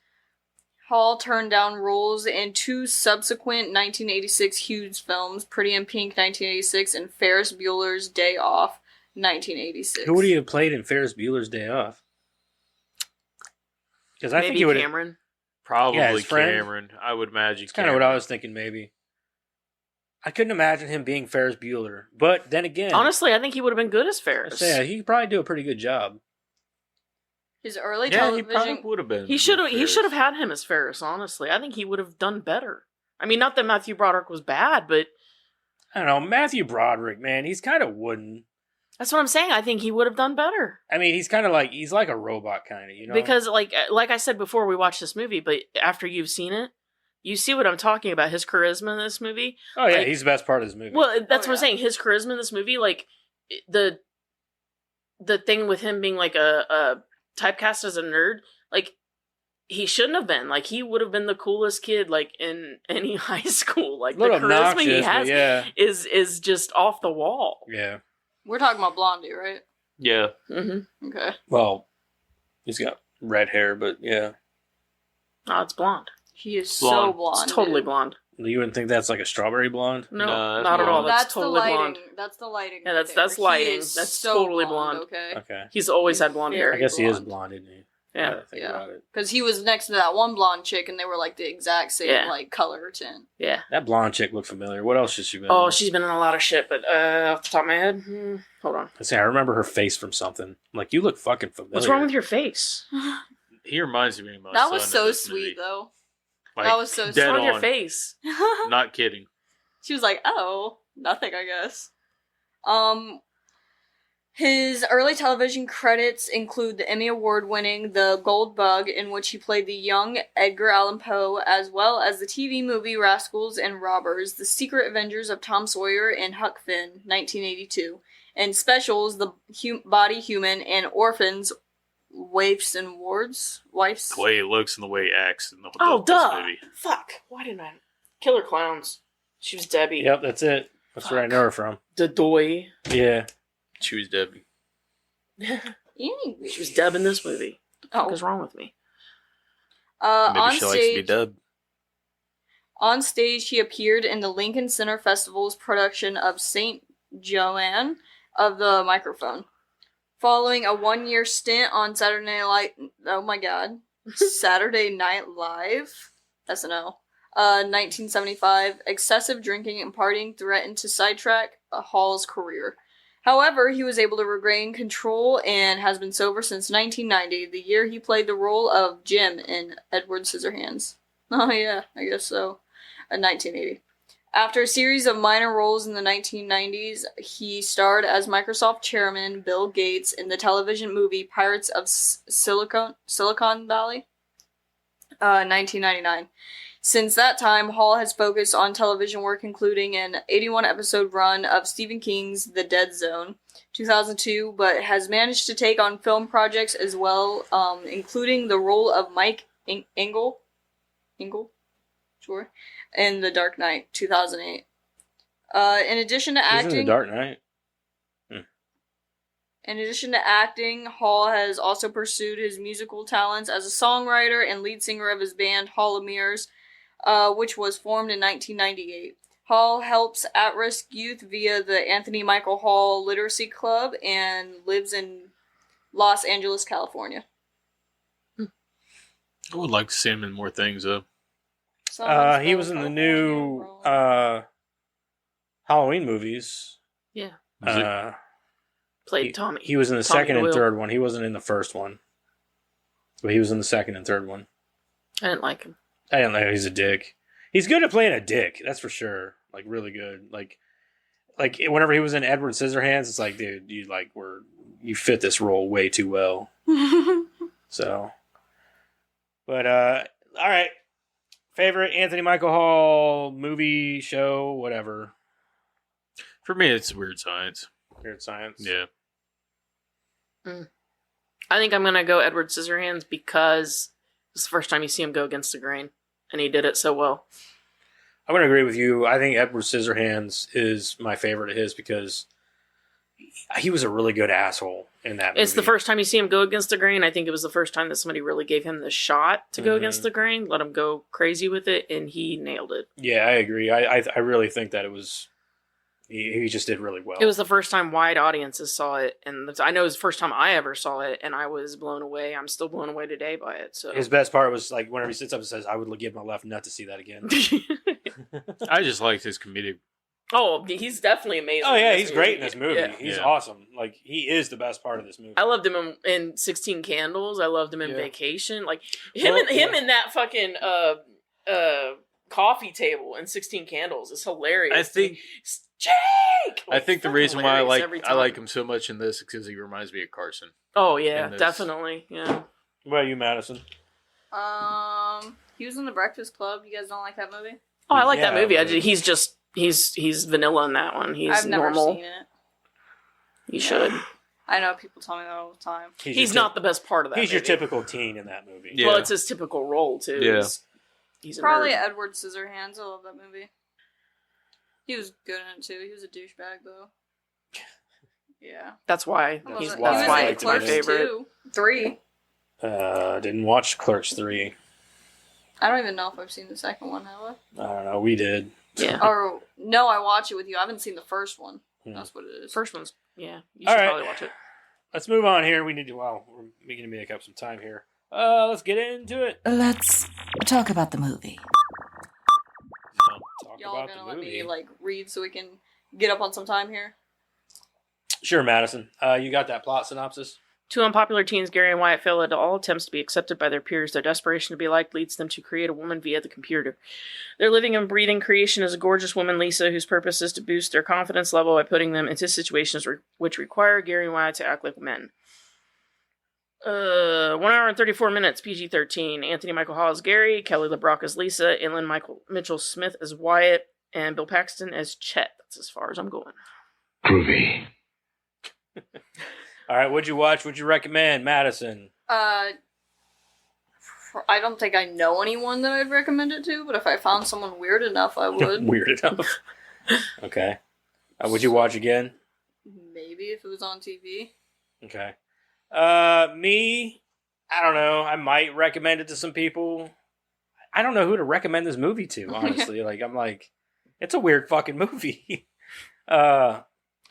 Hall turned down roles in 2 subsequent 1986 Hughes films, Pretty in Pink 1986 and Ferris Bueller's Day Off 1986. Who would he have played in Ferris Bueller's Day Off? Because I think he would Cameron. Probably Yeah, his friend. Cameron. I would imagine. It's kind of what I was thinking. Maybe I couldn't imagine him being Ferris Bueller, but then again, Honestly, I think he would have been good as Ferris. yeah, he could probably do a pretty good job. His early Yeah, he television... probably would have been. He should have had him as Ferris. Honestly, I think he would have done better. I mean, not that Matthew Broderick was bad, but I don't know, Matthew Broderick, man, he's kind of wooden. that's what I'm saying. I think he would have done better. I mean, he's like a robot kind of, you know. Because like I said before we watched this movie, but after you've seen it, you see what I'm talking about. His charisma in this movie. oh yeah, like- he's the best part of this movie. Well, that's what I'm saying. His charisma in this movie, like the thing with him being like a typecast as a nerd, like he shouldn't have been. Like he would have been the coolest kid, like in any high school. Like the Little charisma he obnoxious, but has yeah. is just off the wall. Yeah. We're talking about Blondie, right? Yeah. Mm-hmm. Okay. Well, he's got red hair, but yeah. Oh, it's blonde. He is Blonde. so blonde. It's totally dude. blonde. You wouldn't think that's like a strawberry blonde? No, No, that's not at all. blonde. That's the totally lighting. blonde. That's the lighting. Yeah, right that's there. lighting. He is That's so totally blonde. Okay. Okay. He's always had blonde hair. I guess he is blonde, isn't he? Yeah. Now that I think about it. Because he was next to that one blonde chick, and they were like the exact same Yeah. like color tint. Yeah. That blonde chick looked familiar. What else has she been Oh, in? she's been in a lot of shit, but off the top of my head, hold on. I say I remember her face from something. I'm like, you look fucking familiar. What's wrong with your face? He reminds me of my That son was in so this sweet, movie. though. Like, That was so dead sweet. What's wrong with your on. face? Not kidding. She was like, "Oh, nothing, I guess." His early television credits include the Emmy Award-winning The Gold Bug, in which he played the young Edgar Allan Poe, as well as the TV movie Rascals and Robbers, The Secret Adventures of Tom Sawyer and Huck Finn, 1982, and specials The Body Human and Orphans, Waifs and Wards? Wives? The way he looks and the way he acts in the Oh, this duh. movie. Fuck. Why didn't I? Killer Clowns. She was Debbie. Yep, that's it. That's where I know her from. The Doy. Yeah. She was Debbie. Anyway. She was Deb in this movie. What the fuck Oh. is wrong with me? Maybe On she likes to be stage, dubbed. On stage, he appeared in the Lincoln Center Festival's production of Saint Joanne of the Microphone. Following a 1-year stint on Saturday Night Live, SNL, 1975, excessive drinking and partying threatened to sidetrack Hall's career. However, he was able to regain control and has been sober since 1990, the year he played the role of Jim in Edward Scissorhands. Oh yeah, I guess so. 1980. After a series of minor roles in the 1990s, he starred as Microsoft chairman Bill Gates in the television movie Pirates of Silicon Valley, 1999. Since that time, Hall has focused on television work, including an 81-episode run of Stephen King's The Dead Zone, 2002, but has managed to take on film projects as well, including the role of Mike Engel, sure, in The Dark Knight, 2008. In addition to acting, He's in The Dark Knight. In addition to acting, Hall has also pursued his musical talents as a songwriter and lead singer of his band Hall of Mirrors, which was formed in 1998. Hall helps at-risk youth via the Anthony Michael Hall Literacy Club and lives in Los Angeles, California. I would like to see him in more things, though. He was in the new Halloween movies. Yeah. Played Tommy. He was in the second and third one. He wasn't in the first one. But he was in the second and third one. I didn't like him. I didn't know he's a dick. He's good at playing a dick, that's for sure. Like, really good. Like whenever he was in Edward Scissorhands, it's like, dude, you fit this role way too well. So, but all right. Favorite Anthony Michael Hall movie, show, whatever. For me, it's Weird Science. Weird Science. Yeah. I think I'm gonna go Edward Scissorhands because it's the first time you see him go against the grain, and he did it so well. I'm going to agree with you. I think Edward Scissorhands is my favorite of his because he was a really good asshole in that movie. It's the first time you see him go against the grain. I think it was the first time that somebody really gave him the shot to go against the grain, let him go crazy with it, and he nailed it. Yeah, I agree. I really think that it was... He just did really well. It was the first time wide audiences saw it, and I know it was the first time I ever saw it, and I was blown away. I'm still blown away today by it. So his best part was like whenever he sits up and says, "I would give my left nut to see that again." I just liked his comedic. Oh, he's definitely amazing. Oh yeah, he's great in this movie. Yeah. He's awesome. Like he is the best part of this movie. I loved him in 16 Candles. I loved him in Vacation. Like him Well, him in that fucking coffee table in 16 Candles is hilarious. I think Jake. I think the reason why hilarious I like him so much in this is because he reminds me of Carson. Oh yeah, definitely. Yeah. What about you, Madison? He was in The Breakfast Club. You guys don't like that movie? Oh, I like that movie. He's vanilla in that one. He's I've never normal. seen it. You should. I know people tell me that all the time. He's not the best part of that. He's movie. your typical teen in that movie. Well, it's his typical role too. Yeah. He's a Probably nerd. Edward Scissorhands. I love that movie. He was good in it too. He was a douchebag though. Yeah. That's why I love he's it. that's He was why in it's my Clerks favorite. 2, 3. Didn't watch Clerks 3. I don't even know if I've seen the second one, have I? I don't know. We did. Yeah. Or no, I watch it with you. I haven't seen the first one. Hmm. That's what it is. First one's yeah. You All should right. probably watch it. Let's move on here. We need to. Well, we're beginning to make up some time here. Let's get into it. Let's talk about the movie. Y'all about gonna the let movie. me read so we can get up on some time here? Sure, Madison. You got that plot synopsis? Two unpopular teens, Gary and Wyatt, fail at all attempts to be accepted by their peers. Their desperation to be liked leads them to create a woman via the computer. Their living and breathing creation is a gorgeous woman, Lisa, whose purpose is to boost their confidence level by putting them into situations which require Gary and Wyatt to act like men. 1 hour and 34 minutes, PG-13. Anthony Michael Hall as Gary, Kelly LeBrock as Lisa, Inland Mitchell Smith as Wyatt, and Bill Paxton as Chet. That's as far as I'm going. Groovy. All right, what'd you watch? What'd you recommend, Madison? I don't think I know anyone that I'd recommend it to, but if I found someone weird enough, I would. Weird enough. Okay. Would you watch again? Maybe if it was on TV. Okay. Me, I don't know. I might recommend it to some people. I don't know who to recommend this movie to, honestly. I'm like, it's a weird fucking movie.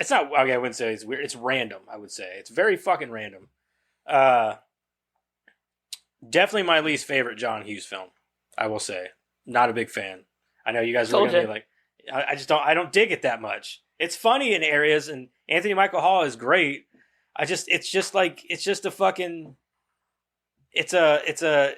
It's not. Okay, I wouldn't say it's weird. It's random. I would say it's very fucking random. Definitely my least favorite John Hughes film. I will say, not a big fan. I know you guys are looking at me like, I just don't. I don't dig it that much. It's funny in areas, and Anthony Michael Hall is great. It's just a fucking. It's a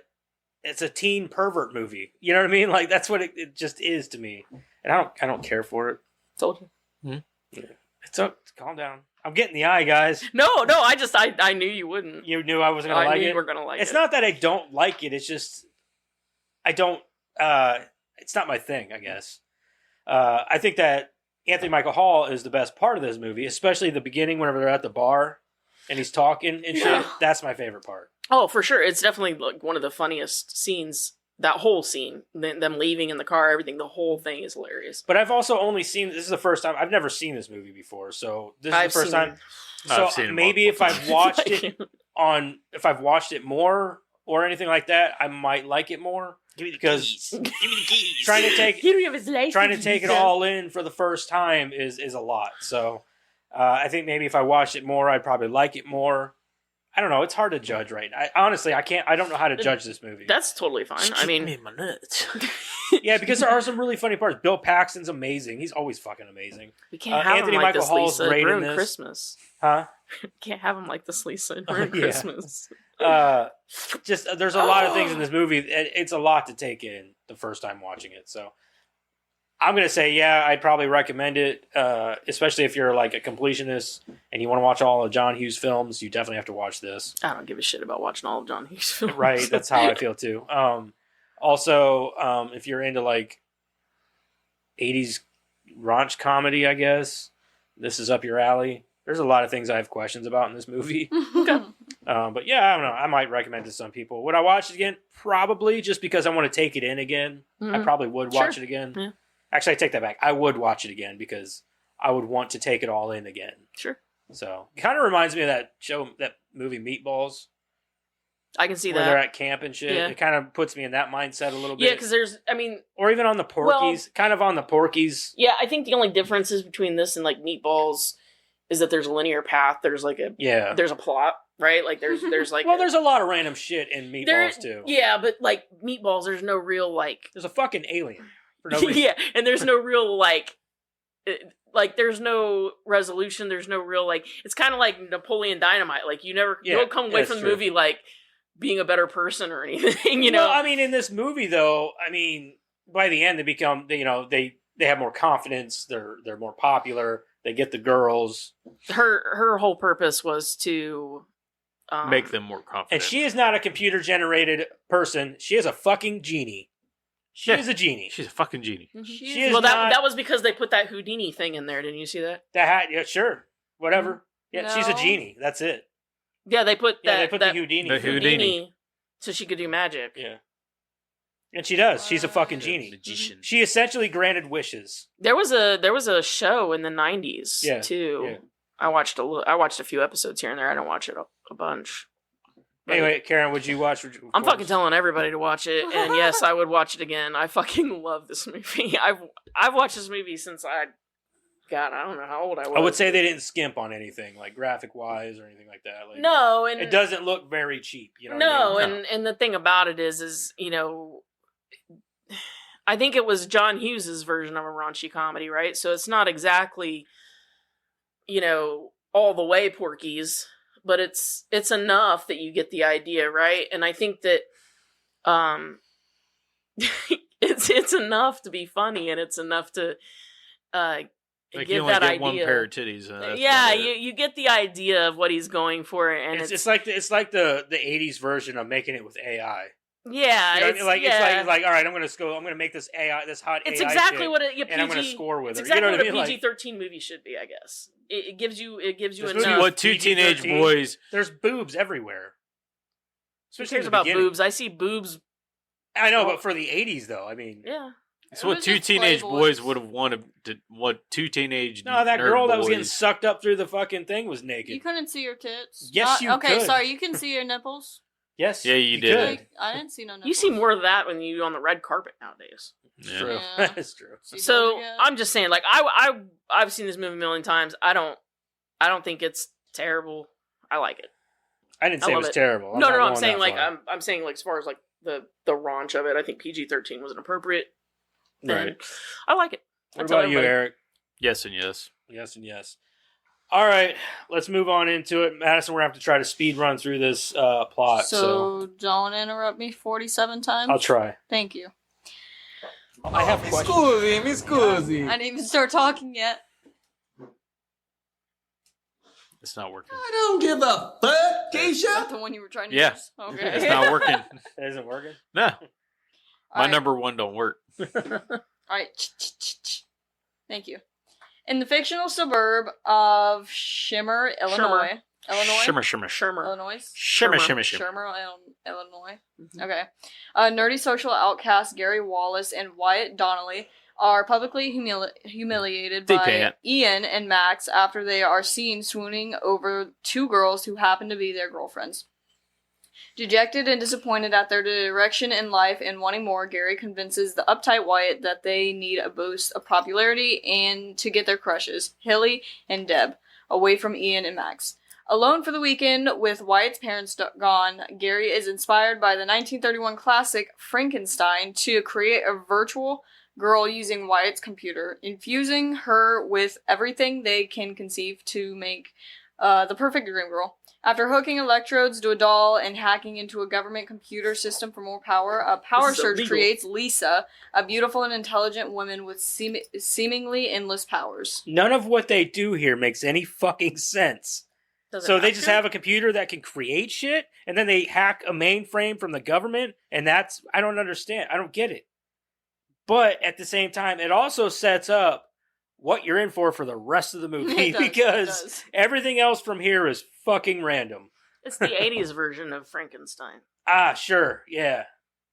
teen pervert movie. You know what I mean? Like that's what it just is to me, and I don't care for it. Told you. Yeah. It's up. Calm down. I'm getting the eye, guys. No, I knew you wouldn't. You knew I was gonna like I knew it. you were gonna like it. It's not that I don't like it. It's just I don't. It's not my thing. I guess. I think that Anthony Michael Hall is the best part of this movie, especially the beginning whenever they're at the bar and he's talking and shit. That's my favorite part. Oh, for sure. It's definitely like one of the funniest scenes. That whole scene, them leaving in the car, everything, the whole thing is hilarious. But I've also only seen, this is the first time, I've never seen this movie before, so this is the first time. So maybe if I've watched it if I've watched it more or anything like that, I might like it more. Give me the because keys. Give me the keys. Trying to take it it all in for the first time is a lot. So I think maybe if I watched it more, I'd probably like it more. I don't know. It's hard to judge right now. Honestly, I don't know how to judge this movie. That's totally fine. I mean, me in my nuts. Yeah, because there are some really funny parts. Bill Paxton's amazing. He's always fucking amazing. We can't have Anthony him like Michael this, Hall's Lisa. great in Ruin this. Christmas. Huh? Can't have him like this, Lisa. Ruin Yeah. Christmas. Just there's a lot of things in this movie. It's a lot to take in the first time watching it. So I'm gonna say, yeah, I'd probably recommend it, especially if you're like a completionist and you want to watch all of John Hughes films. You definitely have to watch this. I don't give a shit about watching all of John Hughes films. Right, that's how I feel too. Also, if you're into like 80s raunch comedy, I guess this is up your alley. There's a lot of things I have questions about in this movie. But yeah, I don't know. I might recommend it to some people. Would I watch it again? Probably, just because I want to take it in again. I probably would watch it again. Yeah. Actually, I take that back. I would watch it again because I would want to take it all in again. Sure. So it kind of reminds me of that movie Meatballs. I can see where that. they're at camp and shit. Yeah. It kind of puts me in that mindset a little bit. Yeah, because or even on the Porkies, kind of on the Porkies. Yeah, I think the only differences between this and like Meatballs is that there's a linear path. There's like there's a plot, right? Like there's like there's a lot of random shit in Meatballs too. Yeah, but like Meatballs, there's no real like there's a fucking alien for no reason. Yeah, and there's no real like there's no resolution. There's no real like it's kind of like Napoleon Dynamite. Like you don't come away from the movie like being a better person or anything. You know, I mean, in this movie though, I mean, by the end they become they have more confidence. They're more popular. They get the girls. Her whole purpose was to make them more confident. And she is not a computer generated person. She is a fucking genie. She is a genie. She's a fucking genie. She is that was because they put that Houdini thing in there. Didn't you see that? Yeah, sure, whatever. Yeah, she's a No. genie. That's it. Yeah, they put they put the Houdini. The Houdini. So she could do magic. Yeah. And she does. She's a fucking genie. Magician. She essentially granted wishes. There was a show in the 90s too. Yeah. I watched a few episodes here and there. I don't watch it a bunch. But Anyway, Karen, would you watch? I'm fucking telling everybody to watch it, and yes, I would watch it again. I fucking love this movie. I've watched this movie since I don't know how old I was. I would say they didn't skimp on anything, like graphic wise or anything like that. Like, No, and it doesn't look very cheap. You know? No, what I mean? and the thing about it is I think it was John Hughes's version of a raunchy comedy, right? So it's not exactly, all the way Porky's, but it's enough that you get the idea, right? And I think that it's enough to be funny, and it's enough to Like give you only that get idea. one pair of titties. That's Yeah, about it. you get the idea of what he's going for, and It's like the 80s version of making it with AI. yeah, You know what I it's mean? Like yeah. it's like all right, I'm gonna make this AI, this hot It's AI exactly chick, what and I'm gonna score with It's her. exactly You know what I mean? what a Like, PG-13 movie should be, I guess. It gives you this enough. movie What two teenage PG-13, boys? There's boobs everywhere. Who Especially in cares the about beginning. boobs? I see boobs. I know, but for the 80s though, I mean, Yeah. It's what two teenage boys would have wanted. What two teenage? no, that nerd girl that was getting boys- sucked up through the fucking thing was naked. You couldn't see your tits. Yes, you Okay, could. sorry. You can see your nipples. Yes, Yeah, you did. could. I didn't see no nipples. You see more of that when you on the red carpet nowadays. It's true. Yeah. It's true. So I'm just saying, like I've seen this movie a million times. I don't think it's terrible. I like it. I didn't say it was terrible. No, I'm saying like I'm saying like as far as like the raunch of it, I think PG-13 was inappropriate. Right. And I like it. What about you, Eric? Yes and yes. Yes and yes. All right, let's move on into it. Madison, we're going to have to try to speed run through this plot. So don't interrupt me 47 times. I'll try. Thank you. I have questions. I didn't even start talking yet. It's not working. I don't give a fuck, Keisha. Is that the one you were trying to Yeah. use? Okay. It's not working. It isn't working? No. My Alright. number one don't work. All right. Thank you. In the fictional suburb of Shimmer, Illinois. Shimmer. Illinois? Shimmer. Illinois. Okay. Nerdy social outcast Gary Wallace and Wyatt Donnelly are publicly humiliated They by can't. Ian and Max after they are seen swooning over two girls who happen to be their girlfriends. Dejected and disappointed at their direction in life and wanting more, Gary convinces the uptight Wyatt that they need a boost of popularity and to get their crushes, Hilly and Deb, away from Ian and Max. Alone for the weekend with Wyatt's parents gone, Gary is inspired by the 1931 classic Frankenstein to create a virtual girl using Wyatt's computer, infusing her with everything they can conceive to make the perfect dream girl. After hooking electrodes to a doll and hacking into a government computer system for more power, a power This is surge illegal. creates Lisa, a beautiful and intelligent woman with seemingly endless powers. None of what they do here makes any fucking sense. Does it So they have just to? have a computer that can create shit, and then they hack a mainframe from the government, and that's... I don't understand. I don't get it. But at the same time, it also sets up what you're in for the rest of the movie, It does, it because does. everything else from here is fucking random. It's the 80s version of Frankenstein. Ah, sure, yeah.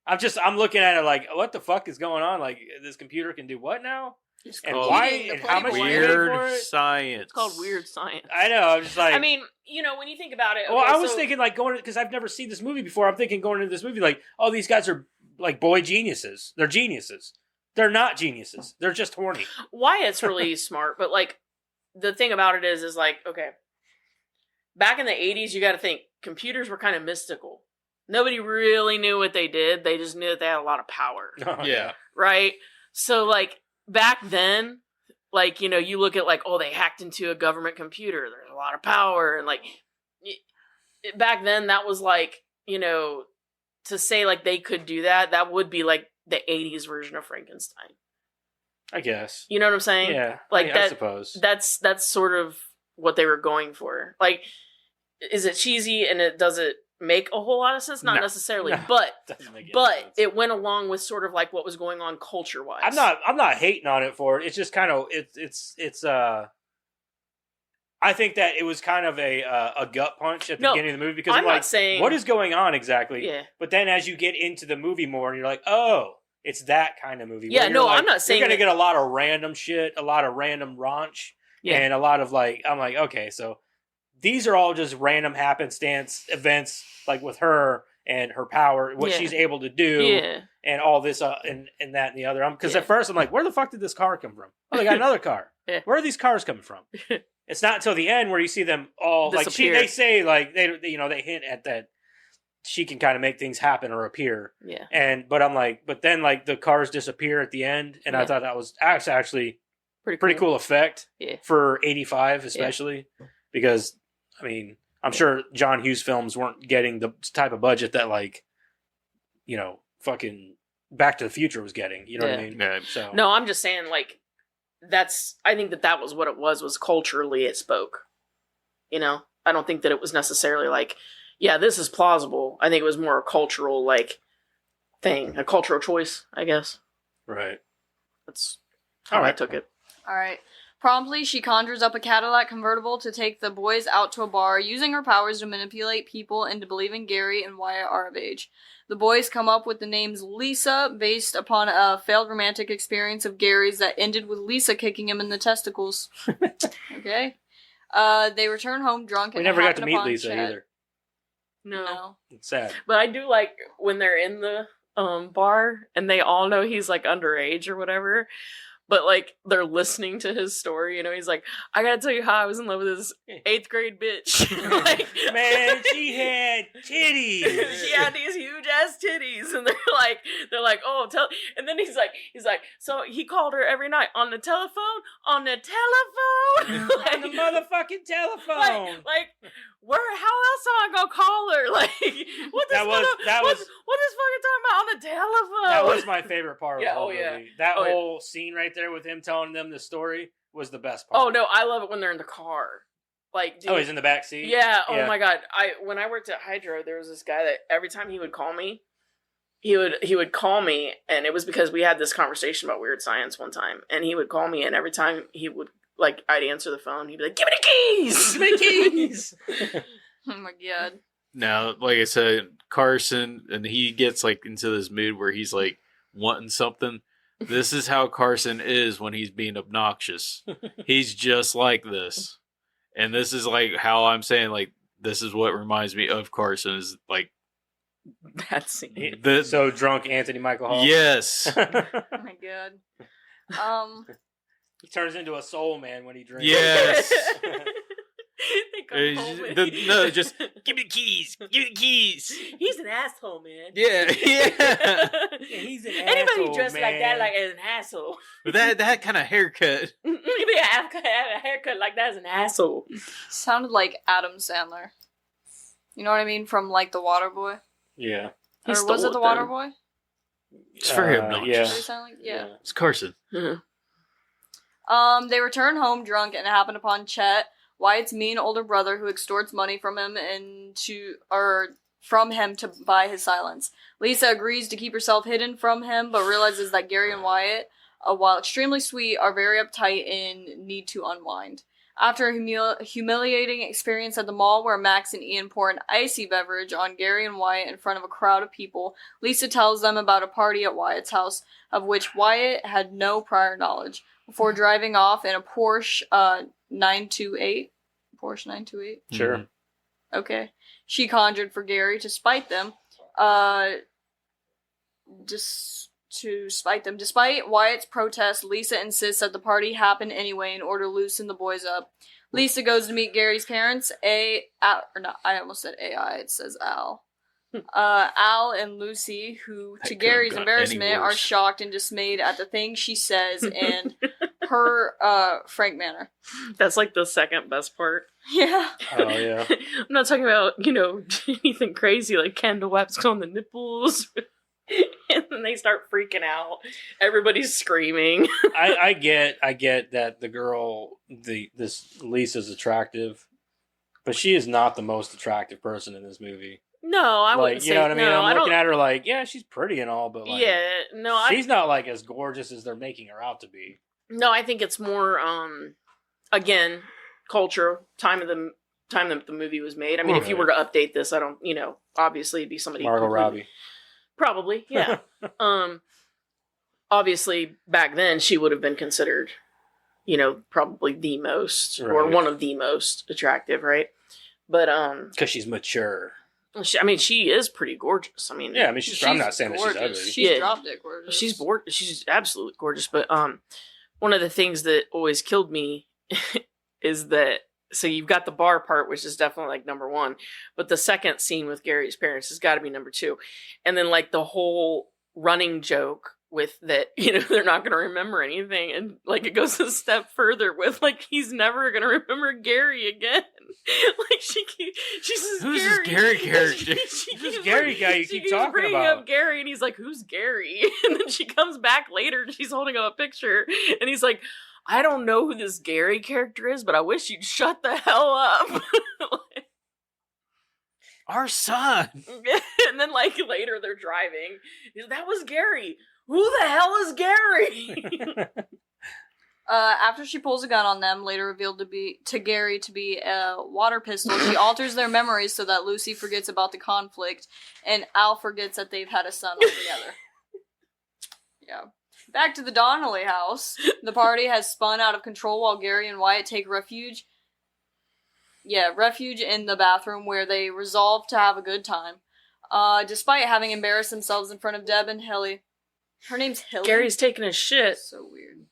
I'm looking at it like, what the fuck is going on? Like, this computer can do what now? It's And called why? eating the And how much Playboy. do you pay for Weird it? science. It's called Weird Science. I know. I'm just like, I mean, you know, when you think about it. well, okay, I was so- thinking like going because I've never seen this movie before. I'm thinking going into this movie like, oh, these guys are like boy geniuses. They're geniuses. They're not geniuses. They're just horny. Wyatt's really smart, but like the thing about it is like, okay, back in the 80s, you got to think computers were kind of mystical. Nobody really knew what they did. They just knew that they had a lot of power, Oh, Yeah. right? So like back then, like, you know, you look at like, oh, they hacked into a government computer. There's a lot of power. And like back then that was like, you know, to say like they could do that, that would be like the 80s version of Frankenstein. I guess. You know what I'm saying? Yeah. Like I that. suppose. That's sort of what they were going for. Like, is it cheesy and does it make a whole lot of sense? Not No. necessarily, No. but Doesn't make any but sense. it went along with sort of like what was going on culture wise. I'm not hating on it for it. It's just kind of it's I think that it was kind of a gut punch at the No, beginning of the movie because I'm I'm not like, saying- what is going on exactly? Yeah. But then as you get into the movie more, and you're like, oh, it's that kind of movie. Yeah, where you're no, like, I'm not saying you're gonna that- get a lot of random shit, a lot of random raunch, Yeah. and a lot of like, I'm like, okay, so these are all just random happenstance events, like with her and her power, what Yeah. she's able to do, Yeah. and all this, and that and the other. Because Yeah. at first I'm like, where the fuck did this car come from? Oh, they got another car. Yeah. Where are these cars coming from? It's not until the end where you see them all like Disappear. they say like they they hint at that she can kind of make things happen or appear. Yeah. But I'm like, but then like the cars disappear at the end, and I Yeah. thought that was actually Pretty cool effect Yeah. for 85 especially because I mean I'm sure John Hughes films weren't getting the type of budget that like fucking Back to the Future was getting. You know what I Yeah. mean? Yeah. So No, I'm just saying like I think that was what it was culturally it spoke. You know? I don't think that it was necessarily like, yeah, this is plausible. I think it was more a cultural like thing, a cultural choice, I guess. right. That's how All I right. took it. All right. Promptly, she conjures up a Cadillac convertible to take the boys out to a bar, using her powers to manipulate people into believing Gary and Wyatt are of age. The boys come up with the names Lisa, based upon a failed romantic experience of Gary's that ended with Lisa kicking him in the testicles. Okay. They return home drunk We and never got to happen meet upon Lisa Chad. either. No. It's sad. But I do like when they're in the bar, and they all know he's like underage or whatever. But like they're listening to his story, he's like, I gotta tell you how I was in love with this 8th grade bitch. Like, man, she had titties. She had these huge ass titties, and they're like, oh, tell. And then he's like, so he called her every night on the telephone, on the telephone, like, on the motherfucking telephone. Like, where? How else am I gonna call her? Like, what this fucking talking about on the telephone? That was my favorite part of the whole yeah. movie. That whole scene right there with him telling them the story was the best part. Oh no, I love it when they're in the car. Like, dude, he's in the back seat. Yeah. Oh my god. When I worked at Hydro, there was this guy that every time he would call me, he would call me, and it was because we had this conversation about weird science one time, and he would call me, and every time he would I'd answer the phone, he'd be like, "Give me the keys! Give me the keys!" Oh my god. Now, like I said, Carson, and he gets like into this mood where he's like wanting something. This is how Carson is when he's being obnoxious. He's just like this. And this is like how I'm saying, like, this is what reminds me of Carson is like that scene. So drunk Anthony Michael Hall. Yes. Oh my god. He turns into a soul man when he drinks. Yes. No, just give me the keys. Give me the keys. He's an asshole, man. Yeah. He's an Anybody asshole, dressed man. like that, like as an asshole. But that kind of haircut. Maybe have a haircut like that as an asshole. Sounded like Adam Sandler. You know what I mean? From like The Waterboy. Yeah. Or was it The Waterboy? It's very obnoxious. Yeah. Does he sound like, yeah. It's Carson. They return home drunk and happen upon Chet, Wyatt's mean older brother, who extorts money from him to buy his silence. Lisa agrees to keep herself hidden from him, but realizes that Gary and Wyatt, while extremely sweet, are very uptight and need to unwind. After a humiliating experience at the mall where Max and Ian pour an icy beverage on Gary and Wyatt in front of a crowd of people, Lisa tells them about a party at Wyatt's house, of which Wyatt had no prior knowledge, before driving off in a Porsche 928. Porsche 928? Sure. Okay. She conjured for Gary to spite them. Despite Wyatt's protest, Lisa insists that the party happen anyway in order to loosen the boys up. Lisa goes to meet Gary's parents, I almost said AI, it says Al. Al and Lucy, who, to Gary's embarrassment, are shocked and dismayed at the things she says and her frank manner. That's like the second best part. Yeah. Oh, yeah. I'm not talking about, anything crazy like candle wax on the nipples. And then they start freaking out. Everybody's screaming. I get that the girl, this Lisa's attractive, but she is not the most attractive person in this movie. No, I wouldn't say. You know what I mean? No, I'm looking at her like, yeah, she's pretty and all, but like, she's not like as gorgeous as they're making her out to be. No, I think it's more, again, culture, time that the movie was made. I mean, if you were to update this, I don't, obviously it'd be somebody. Margot Robbie. Probably, yeah. Obviously, back then she would have been considered, probably the most or one of the most attractive, right? But because she's mature. She is pretty gorgeous. Yeah, I'm not saying that she's ugly. She's drop dead gorgeous. She's absolutely gorgeous. But one of the things that always killed me is that. So you've got the bar part, which is definitely like number one, but the second scene with Gary's parents has got to be number two, and then like the whole running joke with that, they're not going to remember anything, and like it goes a step further with like he's never going to remember Gary again. Like she says, "Who's Gary? this Gary character? Who's Gary guy you keep talking bringing about?" Up Gary, and he's like, "Who's Gary?" And then she comes back later, and she's holding up a picture, and he's like, I don't know who this Gary character is, but I wish you'd shut the hell up. Our son. And then, like, later they're driving. That was Gary. Who the hell is Gary? After she pulls a gun on them, later revealed to Gary to be a water pistol, she alters their memories so that Lucy forgets about the conflict, and Al forgets that they've had a son altogether. Yeah. Back to the Donnelly house. The party has spun out of control while Gary and Wyatt take refuge in the bathroom where they resolve to have a good time. despite having embarrassed themselves in front of Deb and Hilly. Her name's Hilly? Gary's taking a shit. So weird.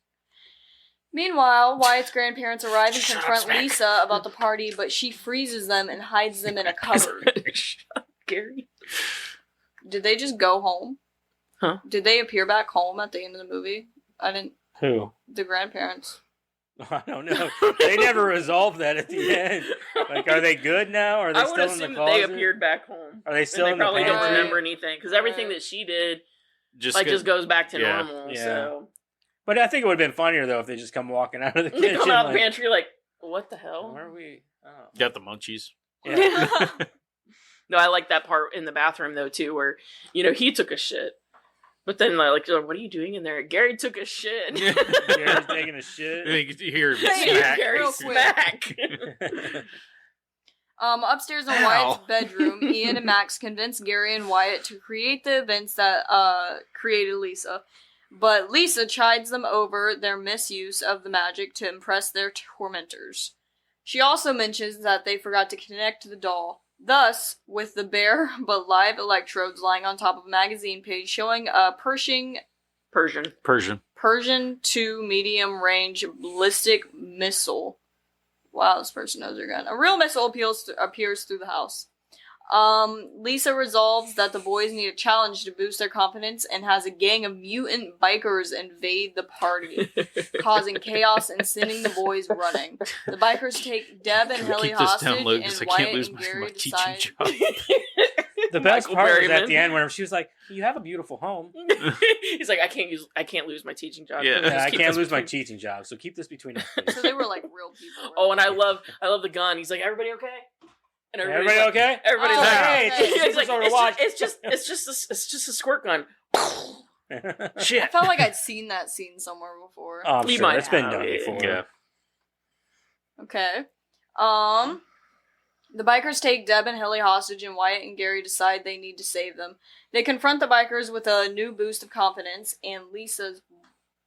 Meanwhile, Wyatt's grandparents arrive and confront Lisa about the party, but she freezes them and hides them in a cupboard. Gary. Did they just go home? Huh? Did they appear back home at the end of the movie? I didn't... Who? The grandparents. I don't know. They never resolved that at the end. Like, are they good now? Are they I would still in the assume that closet? they appeared back home. Are they still and in they the probably don't pantry? remember anything because everything that she did just goes back to normal. Yeah. So But I think it would have been funnier though if they just come walking out of the they kitchen. come out of like, the pantry like, what the hell? Where are we? Oh. Got the munchies. Yeah. No, I like that part in the bathroom though too, where he took a shit, but then like, what are you doing in there? Gary took a shit. Gary's taking a shit. You could hear him Hey, smack. Gary, real quick. Upstairs in Wyatt's bedroom, Ian and Max convince Gary and Wyatt to create the events that created Lisa. But Lisa chides them over their misuse of the magic to impress their tormentors. She also mentions that they forgot to connect to the doll. Thus, with the bare but live electrodes lying on top of a magazine page showing a Pershing Persian 2 medium range ballistic missile. Wow, this person knows their gun. A real missile appears through the house. Lisa resolves that the boys need a challenge to boost their confidence and has a gang of mutant bikers invade the party, causing chaos and sending the boys running. The bikers take Deb and Hilly hostage, and Wyatt and Gary decide... The best Michael part was at Berryman. the end where she was like, "You have a beautiful home." He's like, I can't lose my teaching job. Yeah, Just I keep can't this lose my between-" teaching job, so keep this between us. please." So they were like real people. Oh, and I love the gun. He's like, everybody okay? And Everybody like, okay? Everybody's Oh, like, hey, it's he's like, episode to watch. it's just a squirt gun. Shit. I felt like I'd seen that scene somewhere before. Oh, I'm You sure might it's been have, done yeah. before. Yeah. Okay. The bikers take Deb and Hilly hostage, and Wyatt and Gary decide they need to save them. They confront the bikers with a new boost of confidence and Lisa's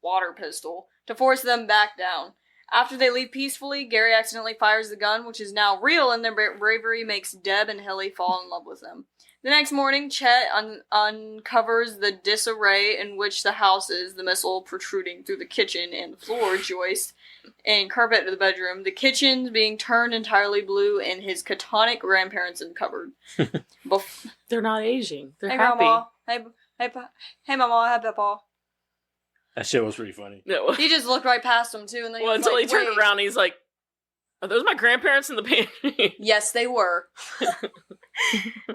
water pistol to force them back down. After they leave peacefully, Gary accidentally fires the gun, which is now real, and their bravery makes Deb and Hilly fall in love with them. The next morning, Chet uncovers the disarray in which the house is, the missile protruding through the kitchen and the floor joist and carpet of the bedroom, the kitchen being turned entirely blue, and his catonic grandparents in the cupboard. They're not aging. They're Hey, happy. Grandma. Hey, Mama. Hey, Papa. That shit was pretty funny. No. He just looked right past him, too, and then Well, he was until like, he turned "Wait." around, and he's like, "Are those my grandparents in the pantry?" Yes, they were.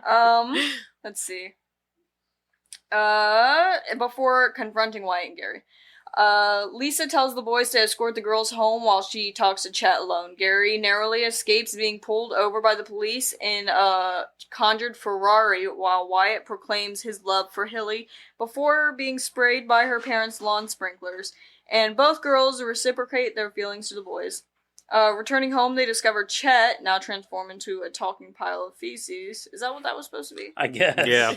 Let's see. Before confronting Wyatt and Gary, Lisa tells the boys to escort the girls home while she talks to Chet alone. Gary narrowly escapes being pulled over by the police in a conjured Ferrari while Wyatt proclaims his love for Hilly before being sprayed by her parents' lawn sprinklers, and both girls reciprocate their feelings to the boys. Returning home, they discover Chet, now transformed into a talking pile of feces. Is that what that was supposed to be? I guess. Yeah.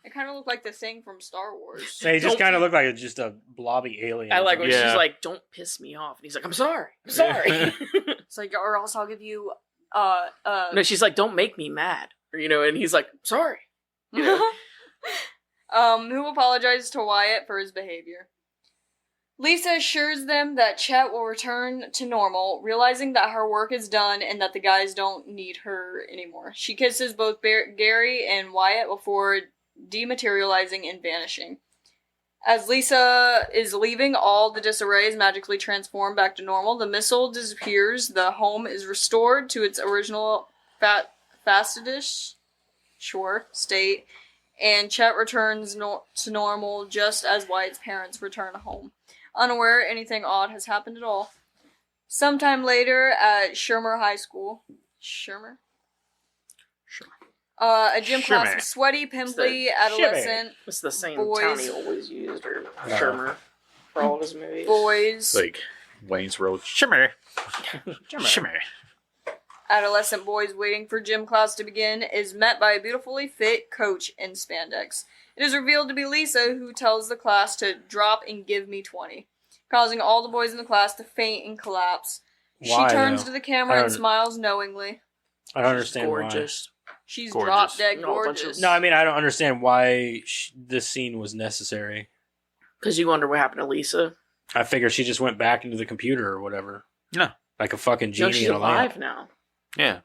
It kind of looked like the thing from Star Wars. They just kind of look like just a blobby alien. I like when Yeah. she's like, "Don't piss me off," and he's like, "I'm sorry, I'm sorry." It's like, or else I'll give you, No, she's like, "Don't make me mad," or, and he's like, "Sorry." who apologizes to Wyatt for his behavior. Lisa assures them that Chet will return to normal, realizing that her work is done and that the guys don't need her anymore. She kisses both Gary and Wyatt before dematerializing and vanishing. As Lisa is leaving, all the disarray is magically transformed back to normal. The missile disappears. The home is restored to its original fastidish state, and Chet returns to normal just as Wyatt's parents return home, unaware anything odd has happened at all. Sometime later at Shermer High School, a gym class of sweaty, pimply adolescent It's the same boys. town he always used, or Shermer, for all of his movies. boys, Like Wayne's World. Shimmer. Shimmer. adolescent boys waiting for gym class to begin, is met by a beautifully fit coach in spandex. It is revealed to be Lisa, who tells the class to drop and give me 20, causing all the boys in the class to faint and collapse. Why, she turns though? to the I camera don't- and smiles knowingly. I don't understand Gorgeous. She's Gorgeous. drop dead No, a bunch of- gorgeous. No, I mean I don't understand why this scene was necessary. Because you wonder what happened to Lisa. I figure she just went back into the computer or whatever. No. Like a fucking genie No, she's in a lamp. alive now. Yeah.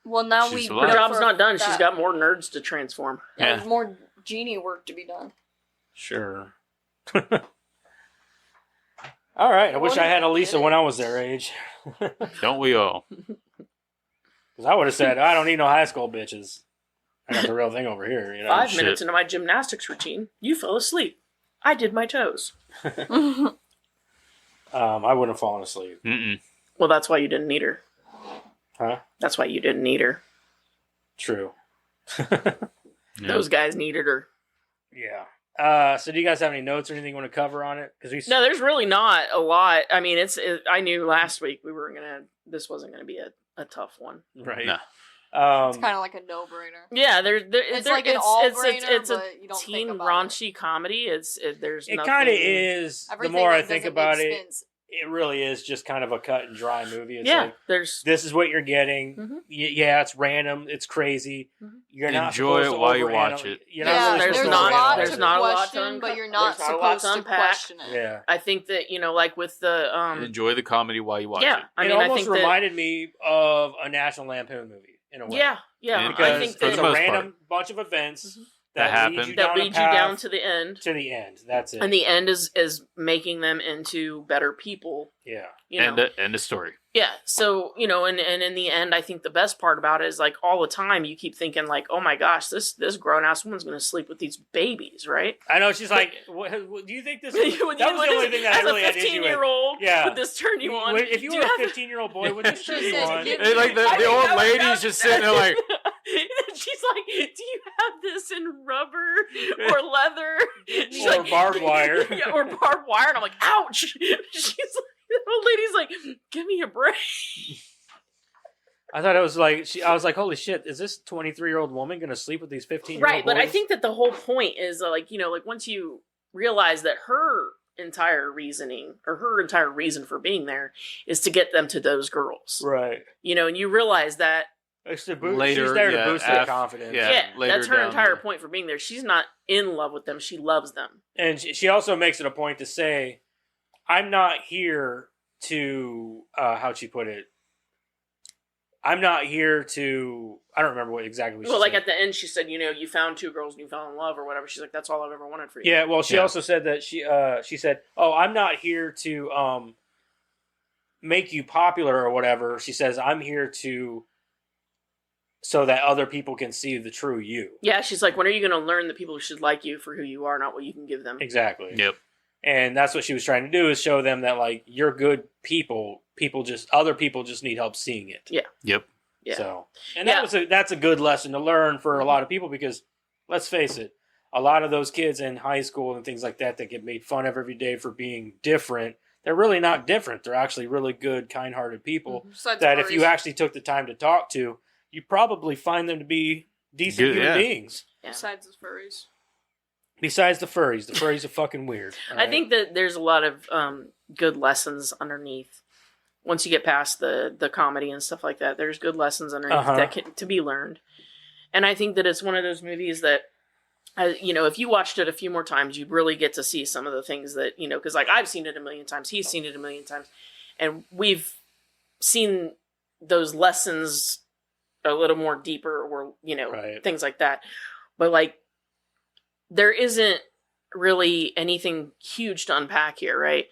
Well, now She's we. alive. Her know job's for not done. that- She's got more nerds to transform. Yeah, there's more genie work to be done. Sure. All right. I wish I had a Lisa when I was their age. Don't we all? Because I would have said, I don't need no high school bitches. I got the real thing over here. You know? 5 minutes into my gymnastics routine, you fell asleep. I did my toes. I wouldn't have fallen asleep. Mm-mm. Well, that's why you didn't need her. Huh? That's why you didn't need her. True. Those guys needed her. Yeah. So do you guys have any notes or anything you want to cover on it? Because No, there's really not a lot. I mean, I knew last week this wasn't gonna be a tough one. Right. No. It's kind of like a no-brainer. Yeah, It's like an all-brainer, it's a but you don't teen think about raunchy comedy. There's It nothing. kind of is. Everything The more I that think doesn't about make it, sense. it really is just kind of a cut and dry movie. It's Yeah, like, there's this is what you're getting. Mhm. Yeah, it's random. It's crazy. You're not Enjoy supposed it to while you overanalyze- watch it. You're Yeah, not really there's supposed not- to overanalyze there's it. not a lot to question, but unpack. you're not There's not a lot supposed to to unpack. question it. Yeah. I think that like with the Enjoy the comedy while you watch yeah, it. I It mean, I almost think that reminded me of a National Lampoon movie in a way. yeah, And I Because think it's for a the that most random bunch of events That happen. lead you that down a leads you down path to the end, to the end. That's it. and the end is making them into better people. yeah. You know? End of story. Yeah, so and in the end, I think the best part about it is like all the time you keep thinking like, oh my gosh, this grown ass woman's gonna sleep with these babies, right? I know. She's like, what, do you think this? That was When the only thing that I as really a had issue 15-year-old, with. Yeah. would this turn you on? If you Do were a have 15-year-old boy, would this turn you said, on? "Give And like the I think old that was- lady's just sitting there like, She's like, do you have this in rubber or leather? She's Or like, barbed wire. Yeah, or barbed wire. And I'm like, ouch. She's like, the old lady's like, give me a break. I thought it was like I was like, holy shit, is this 23-year-old woman gonna sleep with these 15-year-old Right, but I boys? think that the whole point is like, like once you realize that her entire reasoning or her entire reason for being there is to get them to those girls. Right. And you realize that It's to boost, Later, she's there yeah, to boost their af- confidence. yeah. yeah, later that's her down entire the- point for being there. She's not in love with them. She loves them. And she also makes it a point to say, I'm not here to, how'd she put it? I'm not here to, I don't remember what exactly she Well, like said. at the end, she said, you found two girls and you fell in love or whatever. She's like, that's all I've ever wanted for you. Yeah, well, she Yeah. also said that she said, "Oh, I'm not here to make you popular or whatever." She says, "I'm here to so that other people can see the true you." Yeah, she's like, when are you going to learn that people should like you for who you are, not what you can give them? Exactly. Yep. And that's what she was trying to do, is show them that like you're good people. Other people just need help seeing it. Yeah. Yep. Yeah. So, and Yeah. that's a good lesson to learn for a lot of people, because let's face it, a lot of those kids in high school and things like that get made fun of every day for being different, they're really not different. They're actually really good, kind-hearted people Besides that if you furries. actually took the time to talk to, you probably find them to be decent Good, human yeah. beings. Yeah. Besides the furries. Besides the furries are fucking weird. I think that there's a lot of good lessons underneath. Once you get past the comedy and stuff like that, there's good lessons underneath that to be learned. And I think that it's one of those movies that, if you watched it a few more times, you'd really get to see some of the things that, because like I've seen it a million times, he's seen it a million times, and we've seen those lessons a little more deeper or, Right. things like that. But like, there isn't really anything huge to unpack here, right?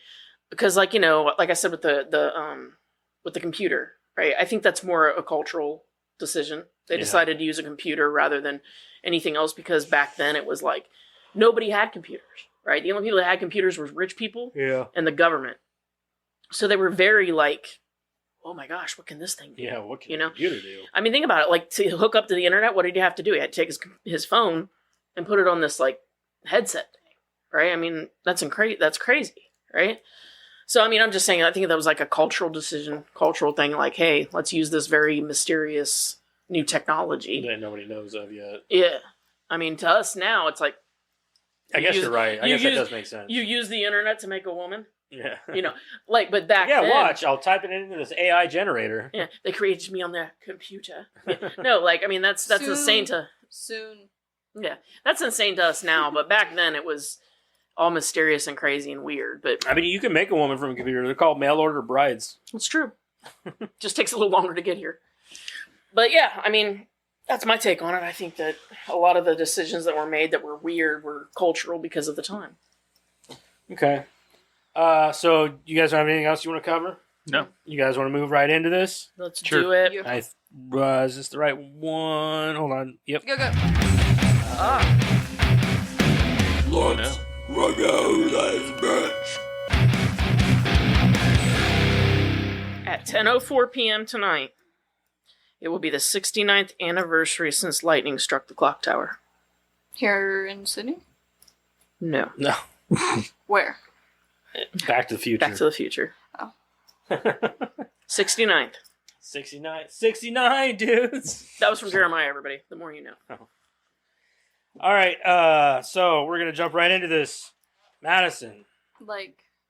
Because like, like I said with the computer, right? I think that's more a cultural decision. They Yeah. decided to use a computer rather than anything else, because back then it was like nobody had computers, right? The only people that had computers were rich people Yeah. and the government. So they were very like, oh my gosh, what can this thing do? Yeah, what can You a know? computer do? I mean, think about it. Like, to hook up to the internet, what did he have to do? He had to take his phone and put it on this like headset thing, right? I mean, that's crazy, right? So I mean, I'm just saying, I think that was like a cultural decision, cultural thing. Like, hey, let's use this very mysterious new technology That nobody knows of yet. Yeah, I mean, to us now, it's like I guess you're right. I guess that use- does make sense. You use the internet to make a woman. Yeah. But back Yeah, then, watch. I'll type it into this AI generator. Yeah, they created me on their computer. Yeah. No, that's insane to. Soon. Yeah, that's insane to us now, but back then it was all mysterious and crazy and weird. But I mean, you can make a woman from a computer. They're called mail order brides. it's true. Just takes a little longer to get here. But yeah, I mean, that's my take on it. I think that a lot of the decisions that were made that were weird were cultural because of the time. Okay. So you guys have anything else you want to cover? No. You guys want to move right into this? Let's do it. Is this the right one? Hold on. Yep. Go. Let's rock out that bitch. At 10:04 p.m. tonight, it will be the 69th anniversary since lightning struck the clock tower. Here in Sydney? No. No. Where? Back to the Future. Back to the Future. Oh. 69th. 69, dudes. That was from Jeremiah, everybody. The more you know. Oh. All right. So we're gonna jump right into this. Madison,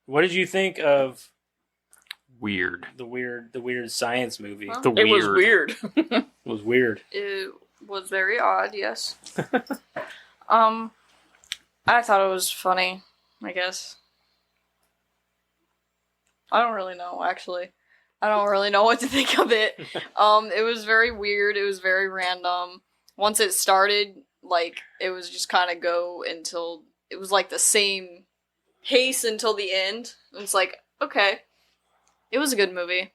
what did you think of Weird. the weird science movie? Huh? It was weird. It was weird. It was very odd, yes. I thought it was funny, I guess. I don't really know, actually. I don't really know what to think of it. It was very weird. It was very random. Once it started, it was just kind of go until... It was, the same pace until the end. It's okay. It was a good movie.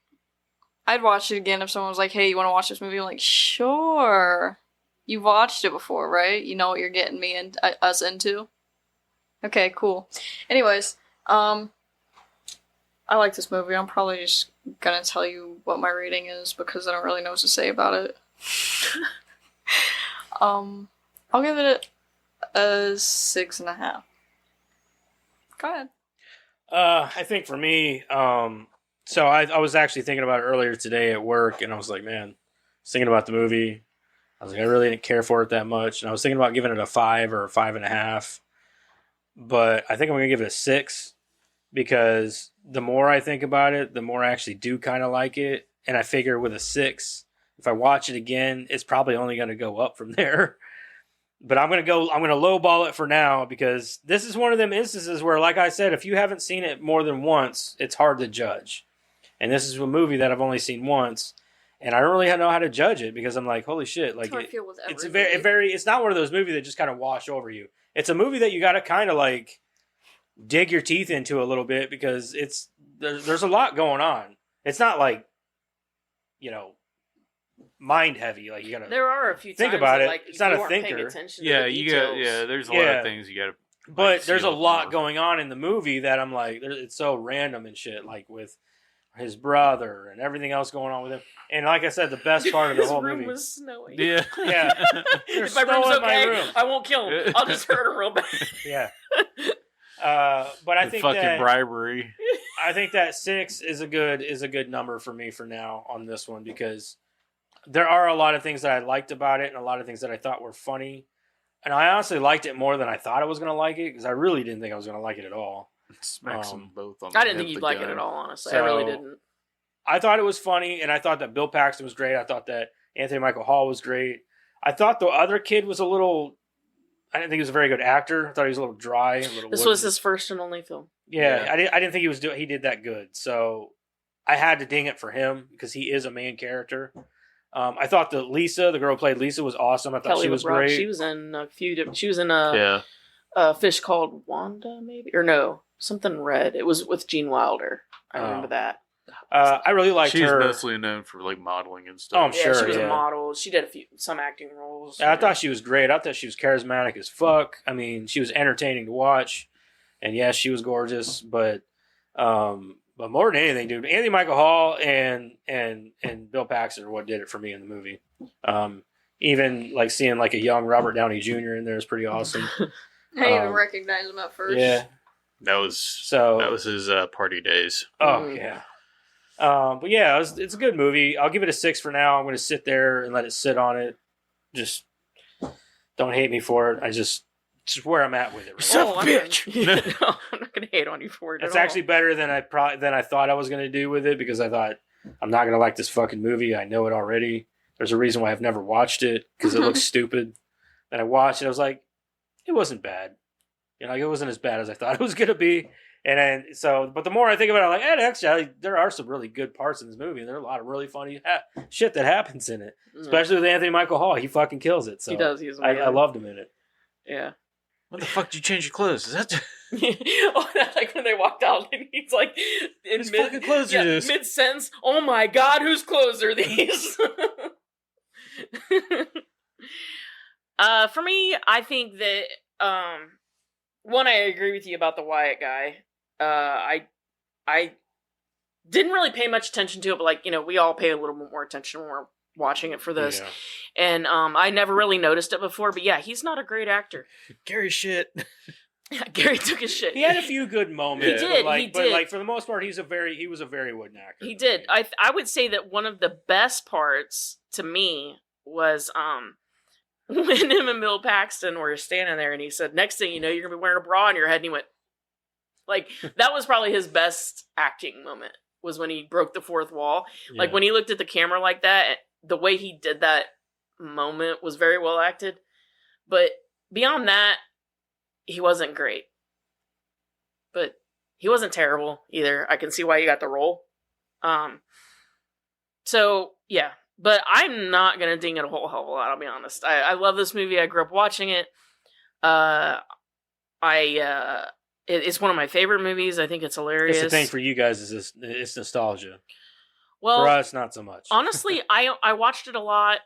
I'd watch it again if someone was like, hey, you want to watch this movie? I'm like, sure. You've watched it before, right? You know what you're getting us into? Okay, cool. Anyways, I like this movie. I'm probably just gonna tell you what my rating is because I don't really know what to say about it. I'll give it a 6.5. Go ahead. I think for me, so I was actually thinking about it earlier today at work, and I was like, man, I was thinking about the movie. I was like, I really didn't care for it that much, and I was thinking about giving it a 5 or a 5.5. But I think I'm gonna give it a 6 because the more I think about it, the more I actually do kind of like it, and I figure with a 6, if I watch it again, it's probably only gonna go up from there. But I'm gonna lowball it for now because this is one of them instances where, like I said, if you haven't seen it more than once, it's hard to judge. And this is a movie that I've only seen once, and I don't really know how to judge it because I'm like, holy shit! That's how I feel with every It's movie. It's not one of those movies that just kind of wash over you. It's a movie that you got to kind of dig your teeth into a little bit because there's a lot going on. It's not mind heavy. You gotta There are a few think times about that, it. It's not a paying thinker. attention to Yeah, the you got. details. Yeah, there's a lot of things you got to. But there's a lot going on in the movie that I'm like, it's so random and shit. With his brother and everything else going on with him. And like I said, the best part of the His whole room movie was snowy. Yeah. Yeah. If my room's okay, I won't kill him. I'll just hurt him real bad. Yeah. But I think fucking that bribery. I think that 6 is a good number for me for now on this one because there are a lot of things that I liked about it and a lot of things that I thought were funny. And I honestly liked it more than I thought I was going to like it because I really didn't think I was going to like it at all. Smacks them both on I the didn't think head, you'd the like guy. it at all, honestly. I really didn't. I thought it was funny, and I thought that Bill Paxton was great. I thought that Anthony Michael Hall was great. I thought the other kid was a little... I didn't think he was a very good actor. I thought he was a little dry. A little This wooden. was his first and only film. Yeah, I didn't think he did that good. So I had to ding it for him because he is a main character. I thought that Lisa, the girl who played Lisa, was awesome. I thought Kelly she was LeBrock, great. She was in a few. She was in a Fish Called Wanda, maybe, or no, something red. It was with Gene Wilder. I remember that. I really liked She's her. mostly known for modeling and stuff. Oh, I'm sure. She was yeah. a model. She did some acting roles. I thought she was great. I thought she was charismatic as fuck. I mean, she was entertaining to watch, and yes, she was gorgeous. But more than anything, dude, Anthony Michael Hall and Bill Paxton are what did it for me in the movie. Even seeing a young Robert Downey Jr. in there is pretty awesome. I didn't even recognize him at first. Yeah, that was his party days. Oh yeah. But yeah, it's a good movie. I'll give it a 6 for now. I'm going to sit there and let it sit on it. Just don't hate me for it. just where I'm at with it. Right Son now. of a bitch. No, I'm not gonna hate on you for it. It's at all. actually better than I thought I was going to do with it, because I thought I'm not going to like this fucking movie. I know it already. There's a reason why I've never watched it, because it looks stupid. And I watched it. I was like, it wasn't bad. It wasn't as bad as I thought it was going to be. And then but the more I think about it, I'm like, actually, there are some really good parts in this movie, and there are a lot of really funny shit that happens in it, especially with Anthony Michael Hall. He fucking kills it. So He does. He's I amazing. loved him in it. Yeah. What the fuck did you change your clothes? Is that Oh, like when they walked out and he's like, in Whose fucking clothes are this? mid sentence. Oh my god, whose clothes are these? For me, I think that one, I agree with you about the Wyatt guy. I didn't really pay much attention to it, but we all pay a little bit more attention when we're watching it for this. Yeah. And I never really noticed it before, but yeah, he's not a great actor. Gary shit? Gary took his shit. He had a few good moments. He did, But for the most part, he was a very wooden actor. He did. I would say that one of the best parts to me was when him and Bill Paxton were standing there and he said, next thing you know, you're gonna be wearing a bra on your head, and he went that was probably his best acting moment, was when he broke the fourth wall. Yeah. Like when he looked at the camera like that, the way he did that moment was very well acted. But beyond that, he wasn't great. But he wasn't terrible either. I can see why he got the role. So yeah, but I'm not gonna ding it a whole hell of a lot, I'll be honest. I love this movie. I grew up watching it. It's one of my favorite movies. I think it's hilarious. It's the thing for you guys is it's nostalgia. Well, for us, not so much. Honestly, I watched it a lot.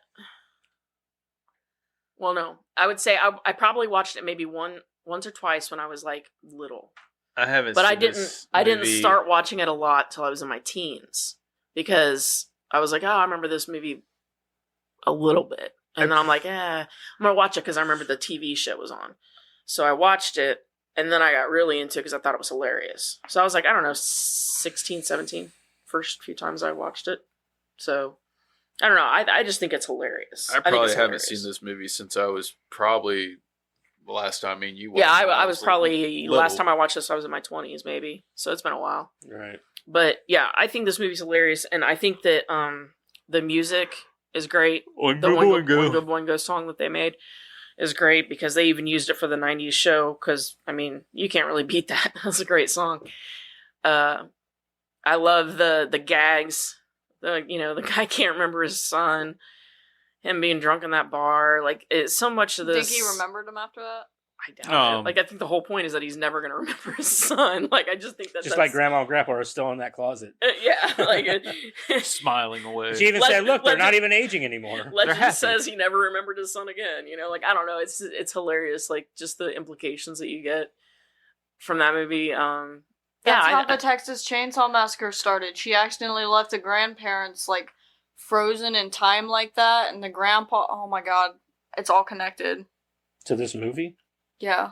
Well, no, I would say I probably watched it maybe once or twice when I was little. I haven't. But seen I didn't. this I didn't movie. start watching it a lot till I was in my teens, because I was like, oh, I remember this movie a little bit, and then I'm like, I'm gonna watch it because I remember the TV show was on. So I watched it, and then I got really into it because I thought it was hilarious. So I was like, I don't know, 16, 17, first few times I watched it. So I don't know. I just think it's hilarious. I think probably it's haven't hilarious. seen this movie since I was probably the last time you watched Yeah, it. I was probably little. last time I watched this, I was in my 20s maybe. So it's been a while. Right. But yeah, I think this movie's hilarious, and I think that the music is great. Oingo The Boingo. Oingo Boingo song that they made is great, because they even used it for the 90s show, because, I mean, you can't really beat that. That's a great song. I love the gags. The guy can't remember his son. Him being drunk in that bar. It's so much of this. Think he remembered him after that? I doubt it. I think the whole point is that he's never going to remember his son. I just think Just like Grandma and Grandpa are still in that closet. Yeah, smiling away. She even said, "Look, they're not even aging anymore." Legend says he never remembered his son again. I don't know. It's hilarious. Just the implications that you get from that movie. That's how the Texas Chainsaw Massacre started. She accidentally left the grandparents frozen in time like that, and the grandpa. Oh my god, it's all connected. To this movie? Yeah.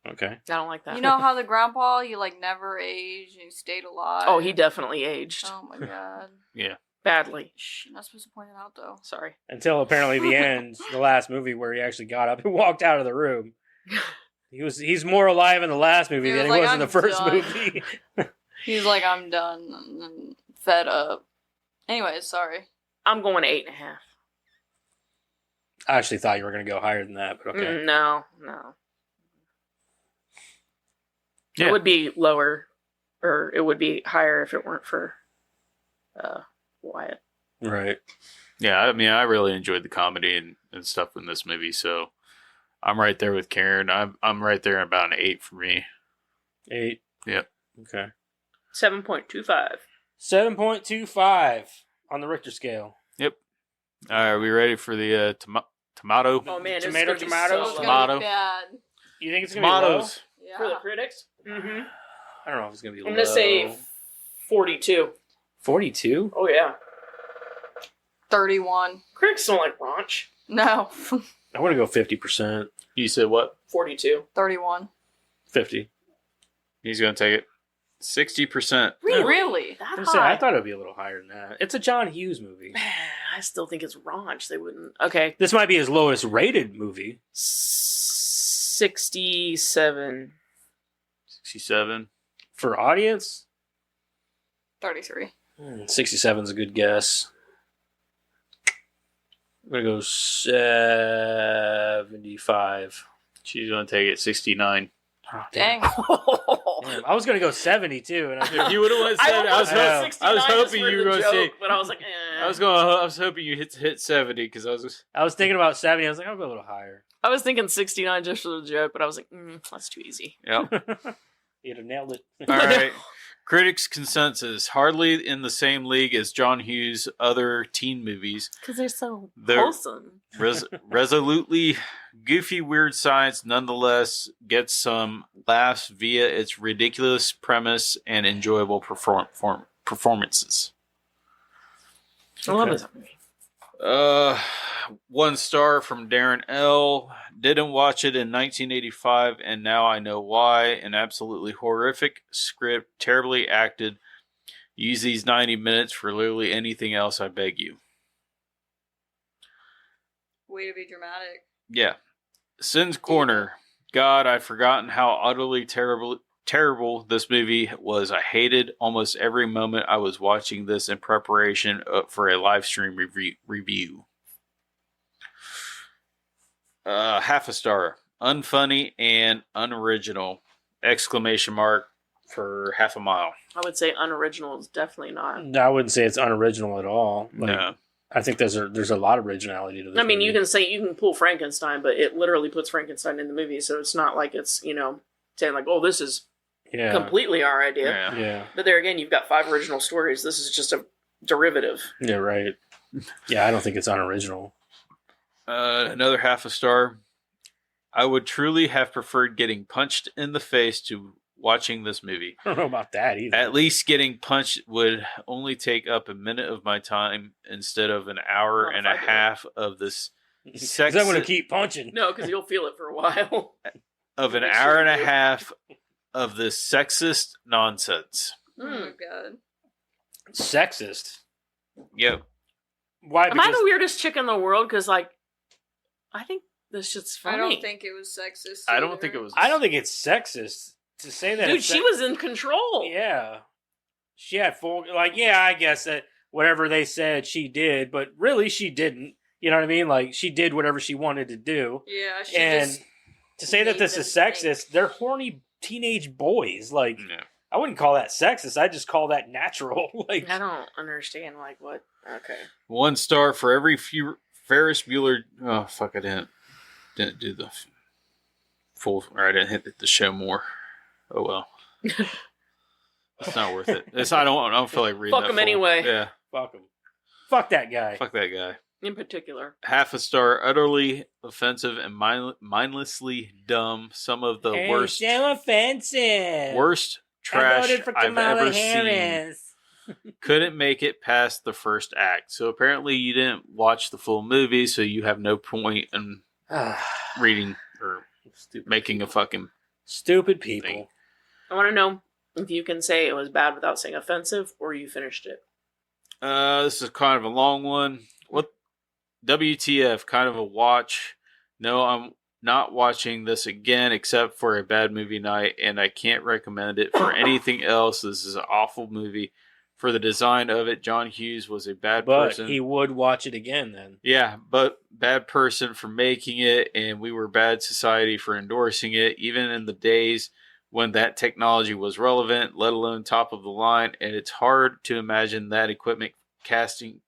Okay. I don't like that. You know how the grandpa, you never aged and he stayed alive? Oh, he definitely aged. Oh my god. Yeah. Badly. Shh, you're not supposed to point it out though. Sorry. Until apparently the end, the last movie where he actually got up and walked out of the room. He's more alive in the last movie than he was in the first movie. He's like, I'm done and fed up. Anyways, sorry. I'm going 8.5. I actually thought you were going to go higher than that, but okay. No. Yeah. It would be lower, or it would be higher if it weren't for Wyatt. Right. Yeah, I mean, I really enjoyed the comedy and stuff in this movie, so I'm right there with Karen. I'm right there about an 8 for me. 8? Yep. Okay. 7.25. 7.25 on the Richter scale. Yep. All right, are we ready for the tomato? Oh man, Tomato. It's Tomato. Bad. You think it's going to be low? Tomatoes. Yeah. For the critics? Mm-hmm. I don't know if it's going to be low. I'm going to say 42. 42? Oh yeah. 31. Critics don't like Ranch. No. I want to go 50%. You said what? 42. 31. 50. He's going to take it. 60%. Really? That I thought it would be a little higher than that. It's a John Hughes movie. I still think it's Ranch. They wouldn't. Okay. This might be his lowest rated movie. 67. 67. For audience, 33. 67 is a good guess. I'm going to go 75. She's going to take it 69. Oh, Dang. Damn, I was going to go 70 too. And If you would have went 70, I was hoping you were going to say. But I was like, I was hoping you hit 70 because I was thinking about 70. I was like, I'll go a little higher. I was thinking 69 just for the joke, but I was like, that's too easy. Yep. You'd have nailed it. All right. Critics' consensus: hardly in the same league as John Hughes' other teen movies. Because they're so They're wholesome. Resolutely goofy, weird science nonetheless gets some laughs via its ridiculous premise and enjoyable performances. I love this movie. 1 star from Darren L. Didn't watch it in 1985, and now I know why. An absolutely horrific script, terribly acted. Use these 90 minutes for literally anything else, I beg you. Way to be dramatic. Yeah. Sin's Corner. God, I've forgotten how utterly terrible this movie was. I hated almost every moment I was watching this in preparation for a live stream review. 1/2 star. Unfunny and unoriginal. ! For 1/2 mile. I would say unoriginal is definitely not. I wouldn't say it's unoriginal at all. No. I think there's a lot of originality to this. I mean, movie. you can say you can pull Frankenstein, but it literally puts Frankenstein in the movie, so it's not like it's, saying like, oh, this is completely our idea. Yeah. But there again, you've got 5 original stories. This is just a derivative. Yeah, right. Yeah, I don't think it's unoriginal. Another 1/2 star. I would truly have preferred getting punched in the face to watching this movie. I don't know about that either. At least getting punched would only take up a minute of my time instead of an hour and a half of this Because I'm going to keep punching. No, because you'll feel it for a while. Of an hour and a half of this sexist nonsense. Oh my god. Sexist? Yep. Why? Am I the weirdest chick in the world? Because, I think this shit's funny. I don't think it was sexist. I don't think it was. I don't think it's sexist to say that. Dude, she was in control. Yeah. She had full, I guess that whatever they said she did, but really she didn't. You know what I mean? She did whatever she wanted to do. Yeah, she And just to say that this is sexist, they're horny teenage boys. I wouldn't call that sexist. I just call that natural. I don't understand, what. Okay. 1 star for every Ferris Bueller. Oh, fuck, I didn't do the full, or I didn't hit the show more. Oh, well. It's not worth it. I don't feel like reading Fuck that him full. anyway. Yeah. Fuck him. Fuck that guy. Fuck that guy. In particular. 1/2 star, utterly offensive and mindlessly dumb. Some of the worst so offensive. trash I voted for I've Kamala ever Harris. seen. Couldn't make it past the first act. So apparently you didn't watch the full movie, so you have no point in reading or making a fucking stupid people. thing. I want to know if you can say it was bad without saying offensive, or you finished it. This is kind of a long one. What? WTF? Kind of a watch. No, I'm not watching this again except for a bad movie night, and I can't recommend it for anything else. This is an awful movie. For the design of it, John Hughes was a bad person. But he would watch it again then. Yeah, but bad person for making it, and we were bad society for endorsing it, even in the days when that technology was relevant, let alone top of the line, and it's hard to imagine that equipment costing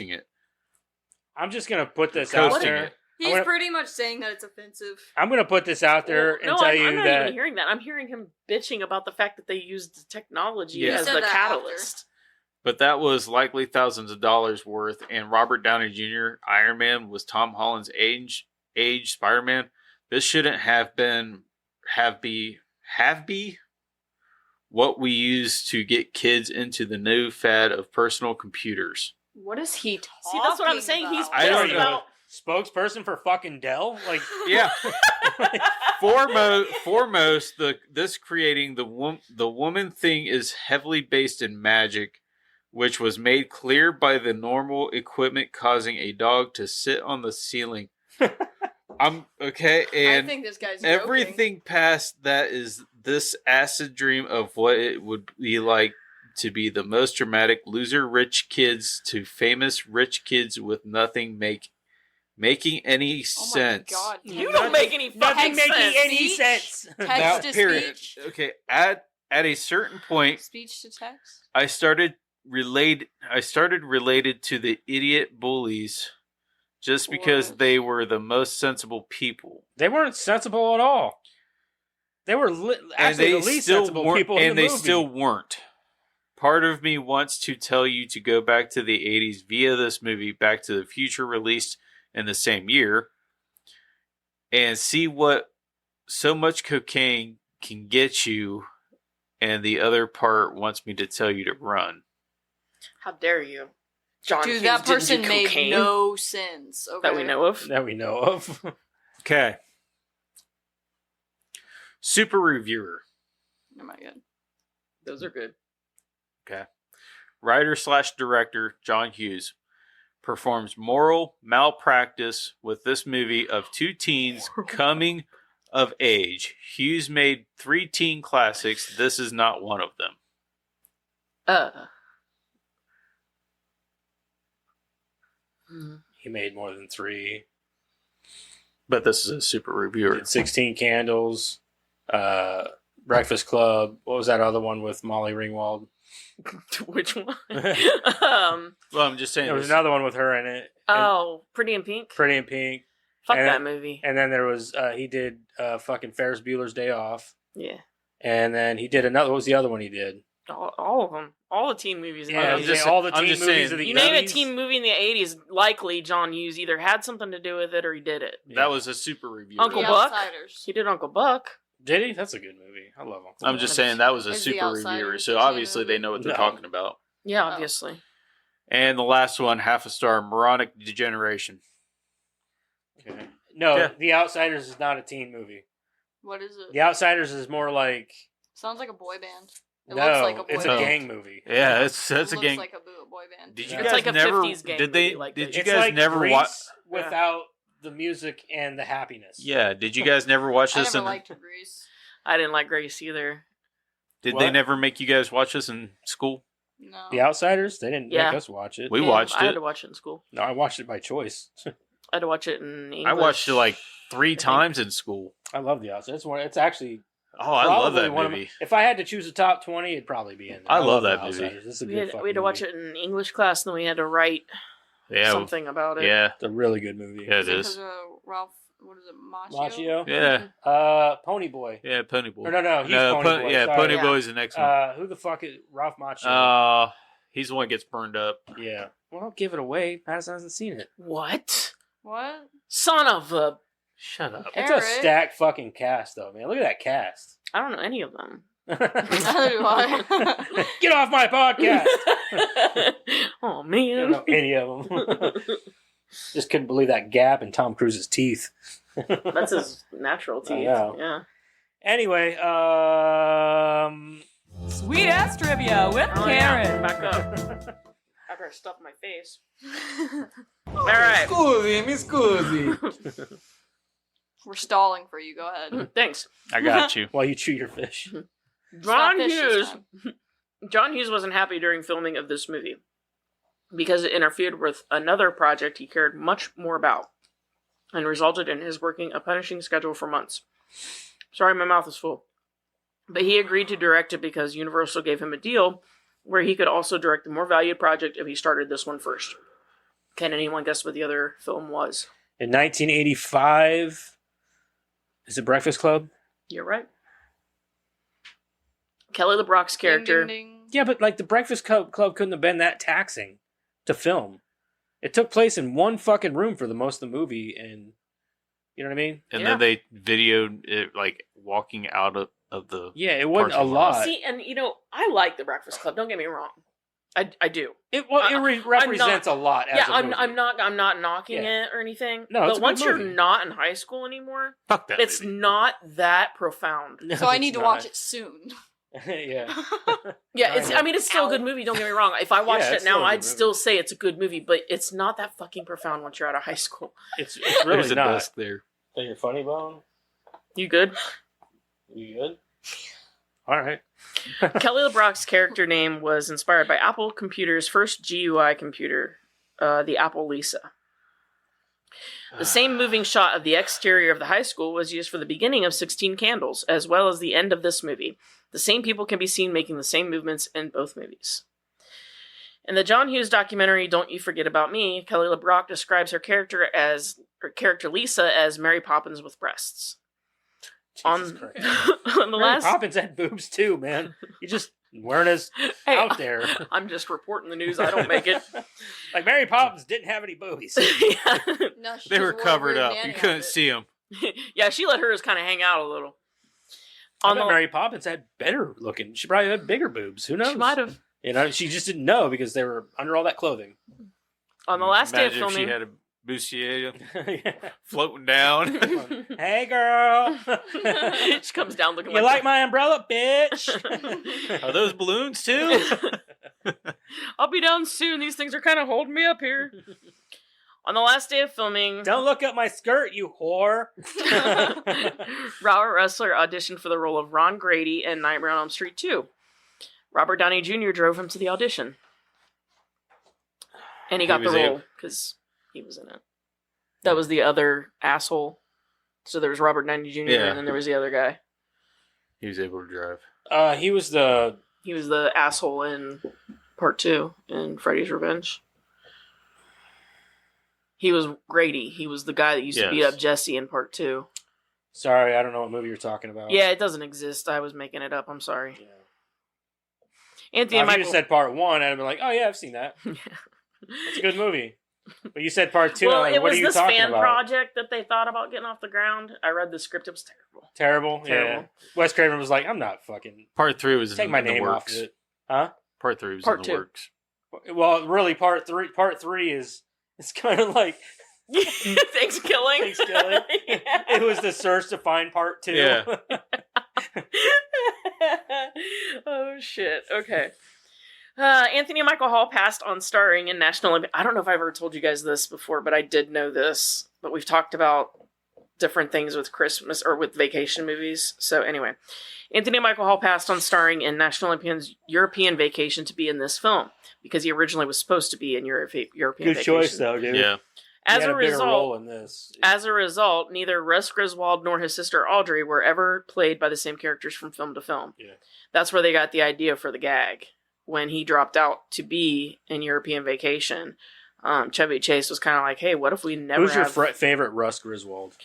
it. I'm just going to put this out Coasting there. it. He's pretty much saying that it's offensive. I'm going to put this out there and tell you I'm not that even hearing that. I'm hearing him bitching about the fact that they used the technology Yeah. as He said the that catalyst. But that was likely thousands of dollars worth, and Robert Downey Jr., Iron Man, was Tom Holland's age Spider-Man. This shouldn't have be what we use to get kids into the new fad of personal computers. What is he talking See, that's what I'm saying. He's I don't pissed know. about. spokesperson for fucking Dell? Yeah. Foremost, this creating the woman thing is heavily based in magic, which was made clear by the normal equipment causing a dog to sit on the ceiling. I'm okay, and I think this guy's everything past that is this acid dream of what it would be like to be the most dramatic loser rich kids to famous rich kids with nothing making any sense. God, You don't make any fucking sense. Text to Period. speech. Okay, at a certain point, Speech to text. I started related to the idiot bullies just because they were the most sensible people. They weren't sensible at all. They were actually the least sensible people in the movie. And they still weren't. Part of me wants to tell you to go back to the 80s via this movie, Back to the Future, released in the same year, and see what so much cocaine can get you, and the other part wants me to tell you to run. How dare you? John Dude, Hughes that person didn't do made cocaine no sense. Okay. that we know of. That we know of. Okay. Super Reviewer. Oh my god. Those are good. Okay. Writer/director John Hughes performs moral malpractice with this movie of two teens coming of age. Hughes made 3 teen classics. This is not one of them. He made more than 3. But this is a Super Reviewer. He did 16 Candles, Breakfast Club. What was that other one with Molly Ringwald? Which one? Well, I'm just saying. There was another one with her in it. Oh, Pretty in Pink? Pretty in Pink. Fuck And that movie. And then there was, he did fucking Ferris Bueller's Day Off. Yeah. And then he did another, what was the other one he did? All of them. All the teen movies in Yeah, the 80s. just, all the teen movies of the You 80s. name a teen movie in the 80s, likely John Hughes either had something to do with it or he did it. That was a Super Reviewer. Uncle The Buck? Outsiders. He did Uncle Buck. Did he? That's a good movie. I love Uncle I'm Buck. just saying that was a Is The Super Outsiders Reviewer, a so teen obviously movie? they know what they're No. talking about. Yeah, obviously. And the last one, half a star, Moronic Degeneration. Okay. No, Yeah. The Outsiders is not a teen movie. What is it? The Outsiders is more like... Sounds like a boy band. It no, looks like a boy it's band. a gang movie. Yeah, that's a It gang. looks like a boy band. Did you It's guys like a never? 50s gang did they? movie like did this. you It's guys like never Grease watch? without the music and the happiness. Yeah. Did you guys never watch I this? never in, liked Grease. I didn't like Grace either. did they What? never make you guys watch this in school? No. The Outsiders? They didn't Yeah. make us watch it. We Yeah, watched I had it. to watch it in school. No, I watched it by choice. I had to watch it in English. I watched it like 3 times in school. I love The Outsiders. It's actually... Oh, I love probably that one of movie. my- if I had to choose a top 20, it'd probably be in there. I love The that movie. Outsiders. It's a We good had, fucking we had to watch movie. it in English class, and then we had to write Yeah. something about it. Yeah. It's a really good movie. Yeah, it Because is. of Ralph, what is it, Macchio? Macchio? Yeah. Pony Boy. Yeah. Pony Boy. Or no, he's no, Pony Boy. Yeah, Sorry. Pony Yeah. Boy's the next one. Who the fuck is Ralph Macchio? He's the one that gets burned up. Yeah. Well, don't give it away. Madison hasn't seen it. What? What? Son of a... Shut up. It's Eric. a stacked fucking cast, though, man. Look at that cast. I don't know any of them. Neither do I. Get off my podcast. Oh, I don't man. know any of them. Just couldn't believe that gap in Tom Cruise's teeth. That's his natural teeth. know. Yeah. Anyway, Sweet ass trivia with Oh, yeah. Karen. Back up. After I stuff my face. All right. Scusi, mi scusi. We're stalling for you. Go ahead. Thanks. I got you. while you chew your fish. John fish this Hughes. time. John Hughes wasn't happy during filming of this movie because it interfered with another project he cared much more about and resulted in his working a punishing schedule for months. Sorry, my mouth is full. But he agreed to direct it because Universal gave him a deal where he could also direct the more valued project if he started this one first. Can anyone guess what the other film was? In 1985, is it Breakfast Club? You're right. Kelly LeBrock's character. Ding, ding, ding. Yeah, but like the Breakfast Club couldn't have been that taxing to film. It took place in one fucking room for the most of the movie, and you know what I mean? And Yeah. then they videoed it like walking out of the. Yeah, it wasn't a Parking lot. lot. See, and you know, I like the Breakfast Club. Don't get me wrong. I do. It I'm represents not- a lot. As Yeah, a I'm movie. not knocking Yeah. it or anything. No, it's but a once good you're movie. not in high school anymore, Fuck that. it's movie. not that profound. No, So I it's need to not. watch it soon. Yeah. Yeah, I mean, it's still a good movie. Don't get me wrong. If I watched Yeah, it it's still now, a good I'd movie. still say it's a good movie. But it's not that fucking profound once you're out of high school. It's really There's a not. desk there. Is your funny bone? You good? You good? All right. Kelly LeBrock's character name was inspired by Apple Computer's first GUI computer, the Apple Lisa. The same moving shot of the exterior of the high school was used for the beginning of 16 Candles, as well as the end of this movie. The same people can be seen making the same movements in both movies. In the John Hughes documentary Don't You Forget About Me, Kelly LeBrock describes her character Lisa as Mary Poppins with breasts. On the Mary last Poppins had boobs too, man. You just weren't as out there. I'm just reporting the news. I don't make it. Like Mary Poppins didn't have any boobies. No, she They just were wore a covered weird up. nanny You couldn't outfit. see them. Yeah, she let hers kind of hang out a little. I bet Mary Poppins had better looking. She probably had bigger boobs. Who knows? She might have. You know, she just didn't know because they were under all that clothing. On the last day of Imagine if filming, she had a bustier floating down. Hey, girl. she comes down looking You like my umbrella, bitch? Are those balloons too? I'll be down soon. These things are kind of holding me up here. On the last day of filming, Don't look at my skirt, you whore. Robert Ressler auditioned for the role of Ron Grady in Nightmare on Elm Street 2. Robert Downey Jr. drove him to the audition. And he got the was role able- because he was in it. That was the other asshole. So there was Robert Downey Jr. Yeah. and then there was the other guy. He was able to drive. He was the asshole in part 2 in Freddy's Revenge. He was Grady. He was the guy that used to beat Yes. up Jesse in part 2. Sorry, I don't know what movie you're talking about. Yeah, it doesn't exist. I was making it up. I'm sorry. Anthony If and you Michael. just said part 1, I'd have been like, oh yeah, I've seen that. It's a good movie. But you said part 2, well, I'm like, it what was are you this talking fan about? project that they thought about getting off the ground. I read the script. It was terrible. Terrible? Terrible. Yeah. Wes Craven was like, I'm not fucking... Part 3 was Take in, my in the name off works. of it. Huh? Part 3 was Part in the 2. works. Well, really, part three is... It's kind of like... Thanksgiving. Thanksgiving. It was the search to find part 2. Yeah. Oh, shit. Okay. Anthony and Michael Hall passed on starring in National Olympic. I don't know if I've ever told you guys this before, but I did know this. But we've talked about different things with Christmas or with vacation movies. So anyway, Anthony and Michael Hall passed on starring in National Lampoon's European Vacation to be in this film because he originally was supposed to be in European Good Vacation. choice, though, dude. Yeah. He As had a bigger role result, in this. neither Russ Griswold nor his sister Audrey were ever played by the same characters from film to film. Yeah. That's where they got the idea for the gag. When he dropped out to be in European Vacation, Chevy Chase was kind of like, "Hey, what if we never?" Who's your have... favorite Russ Griswold?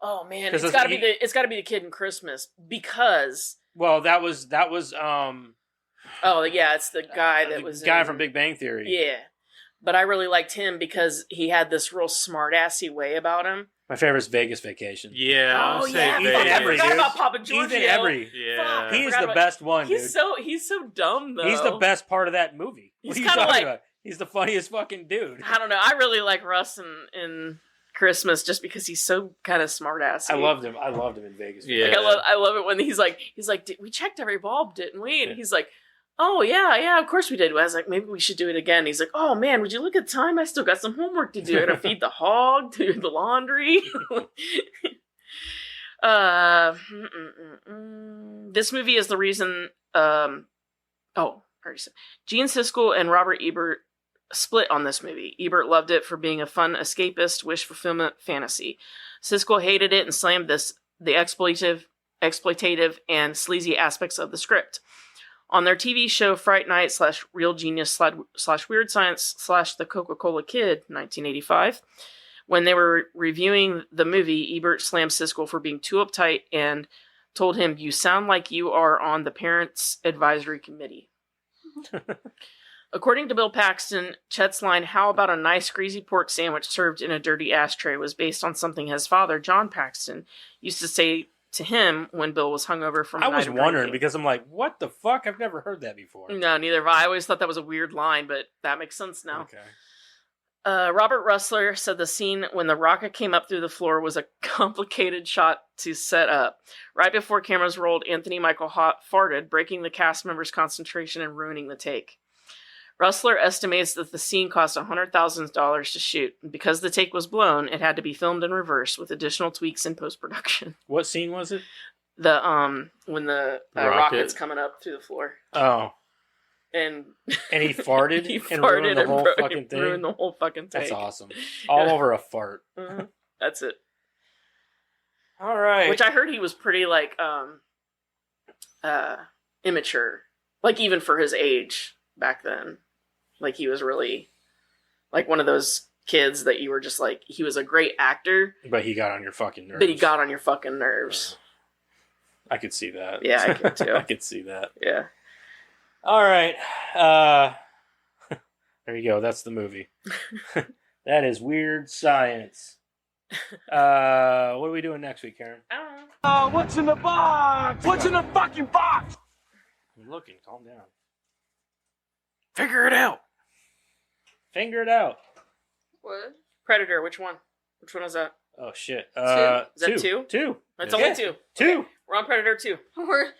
Oh man, 'Cause it's got to be the kid in Christmas because. Well, that was Oh yeah, it's the guy that was the guy in... from Big Bang Theory. Yeah, but I really liked him because he had this real smart-assy way about him. My favorite's Vegas Vacation. Yeah. Oh I'll say yeah, Vegas. Ethan I Embry, forgot dude. about Papa Giorgio. Ethan Embry. Yeah. He's forgot the about- best one, dude. He's so dumb though. He's the best part of that movie. What He's are you kinda talking like- about? He's the funniest fucking dude. I don't know. I really like Russ in Christmas just because he's so kind of smart-assy. I loved him. I loved him in Vegas. Yeah. Like, I love it when he's like, we checked every bulb, didn't we? And he's like, oh yeah, of course we did. I was like, maybe we should do it again. He's like, oh man, would you look at the time? I still got some homework to do. I gotta feed the hog, do the laundry. This movie is the reason. I already said. Gene Siskel and Robert Ebert split on this movie. Ebert loved it for being a fun escapist wish fulfillment fantasy. Siskel hated it and slammed the exploitative and sleazy aspects of the script. On their TV show Fright Night / Real Genius / Weird Science / The Coca-Cola Kid, 1985, when they were reviewing the movie, Ebert slammed Siskel for being too uptight and told him, "You sound like you are on the Parents Advisory Committee." According to Bill Paxton, Chet's line, "How about a nice greasy pork sandwich served in a dirty ashtray," was based on something his father, John Paxton, used to say to him when Bill was hungover from a I night was of wondering drinking. because I'm like, what the fuck? I've never heard that before. No, neither have I. I always thought that was a weird line, but that makes sense now. Okay. Robert Ressler said the scene when the rocket came up through the floor was a complicated shot to set up. Right before cameras rolled, Anthony Michael Hott farted, breaking the cast members' concentration and ruining the take. Rustler estimates that the scene cost $100,000 to shoot. And because the take was blown, it had to be filmed in reverse with additional tweaks in post-production. What scene was it? The when the rocket's coming up through the floor. Oh. And he farted he and farted ruined the whole and fucking thing. ruined the whole fucking take. That's awesome. All over a fart. That's it. All right. Which I heard he was pretty like immature. Like even for his age back then. Like he was really like one of those kids that you were just like, he was a great actor. But he got on your fucking nerves. But he got on your fucking nerves. I could see that. Yeah, I could too. I could see that. Yeah. All right. There you go. That's the movie. That is Weird Science. What are we doing next week, Karen? I don't know. What's in the box? What's in the fucking box? I'm looking. Calm down. Figure it out. Figure it out. What? Predator, which one? Which one was that? Oh, shit. Two? Is that two? two? That's Yeah. only two. Two. Okay. We're on Predator 2.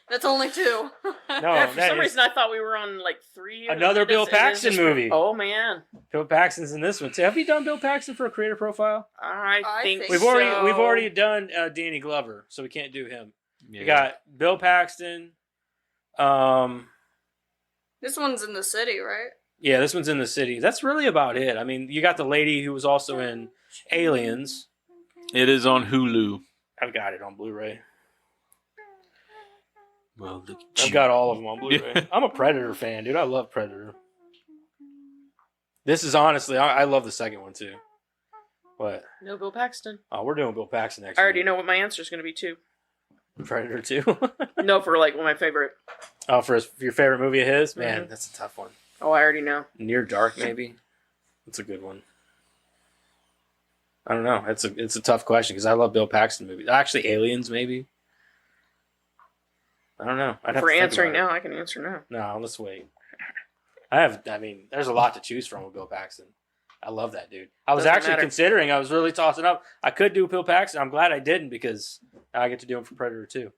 That's only 2. No, Yeah, for that some is reason I thought we were on like 3. another It is- Bill it is Paxton just- movie. Oh man. Bill Paxton's in this one too. Have you done Bill Paxton for a creator profile? I think We've so. already done Danny Glover, so we can't do him. Yeah. We got Bill Paxton. This one's in the city, right? Yeah, this one's in the city. That's really about it. I mean, you got the lady who was also in Aliens. It is on Hulu. I've got it on Blu-ray. Well, look at I've you. got all of them on Blu-ray. I'm a Predator fan, dude. I love Predator. This is honestly, I love the second one too. What? No Bill Paxton. Oh, we're doing Bill Paxton next I already week. know what my answer is going to be too. Predator 2. No, for like one of my favorite. Oh, for your favorite movie of his? Man, Mhm. that's a tough one. Oh, I already know. Near Dark, maybe. That's a good one. I don't know. It's a tough question because I love Bill Paxton movies. Actually, Aliens, maybe. I don't know. I'd have For to think answering about now, I can answer now. it. No, let's wait. I mean, there's a lot to choose from with Bill Paxton. I love that dude. I was Doesn't actually matter. considering. I was really tossing up. I could do Bill Paxton. I'm glad I didn't because now I get to do him for Predator 2.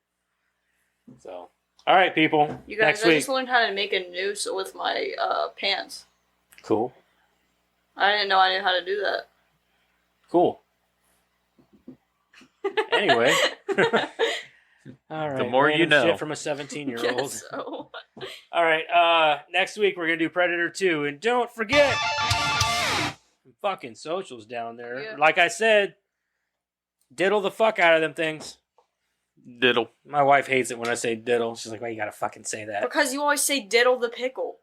So, all right, people. You guys, Next I week. just learned how to make a noose with my pants. Cool. I didn't know I knew how to do that. Cool. Anyway. All right. The more you random know. shit from a 17-year-old. Guess so. All right. Next week we're gonna do Predator 2, and don't forget fucking socials down there. Yeah. Like I said, diddle the fuck out of them things. Diddle. My wife hates it when I say diddle. She's like, "Why you gotta fucking say that?" Because you always say diddle the pickle.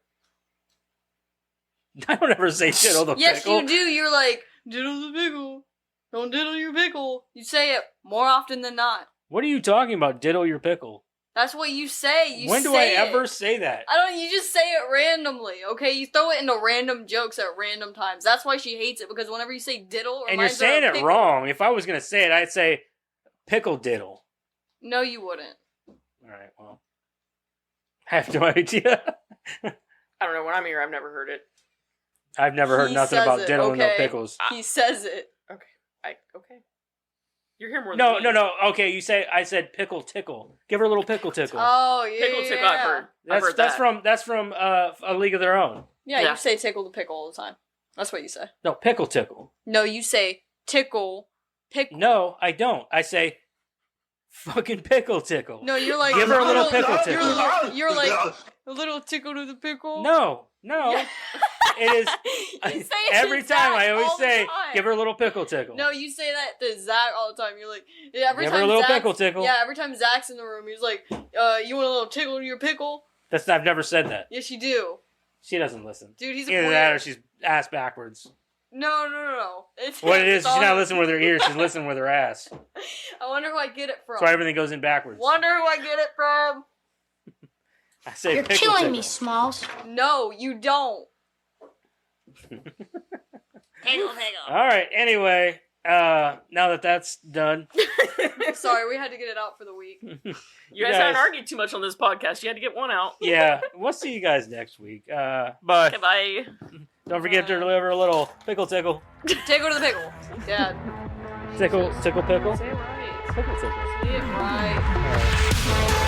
I don't ever say diddle the Yes, pickle. you do. You're like, diddle the pickle. Don't diddle your pickle. You say it more often than not. What are you talking about? Diddle your pickle. That's what you say. When do I ever say that? I don't. You just say it randomly, okay? You throw it into random jokes at random times. That's why she hates it, because whenever you say diddle, it And you're reminds her of saying it pickle. wrong. If I was gonna say it, I'd say pickle diddle. No, you wouldn't. All right. Well, I have no idea. I don't know. When I'm here, I've never heard it. I've never heard He nothing says about it, diddling no okay? pickles. He says it. Okay. You're here more No, than no, me. no. Okay, I said pickle tickle. Give her a little pickle tickle. Oh yeah. Pickle tickle, I've heard. I've heard that's that. that's from A League of Their Own. Yeah, Yeah. you say tickle the pickle all the time. That's what you say. No, pickle tickle. No, you say tickle pickle. No, I don't. I say fucking pickle tickle. No, you're like Give her a little pickle tickle. You're like a little tickle to the pickle. No. It is You say it every to time Zach I always all the say time. give her a little pickle tickle. No, you say that to Zach all the time. You're like, yeah, every Give her time a little Zach's- pickle tickle. Yeah, every time Zach's in the room, he's like, you want a little tickle to your pickle? I've never said that. Yes, you do. She doesn't listen. Dude, he's a Either that queer. or she's ass backwards. No. It's, What it is, it's she's all- not listening with her ears, she's listening with her ass. I wonder who I get it from. That's why everything goes in backwards. Wonder who I get it from. I say You're pickle killing tickle. me, Smalls. No, you don't. Pickle. All right. Anyway, now that that's done, Sorry, we had to get it out for the week. You guys haven't argued too much on this podcast. You had to get one out. yeah, we'll see you guys next week. Bye. Okay, bye. Don't forget to deliver a little pickle tickle, Tickle to the pickle. Dad. tickle pickle. Say it right. Pickle tickle. Say it right. All right.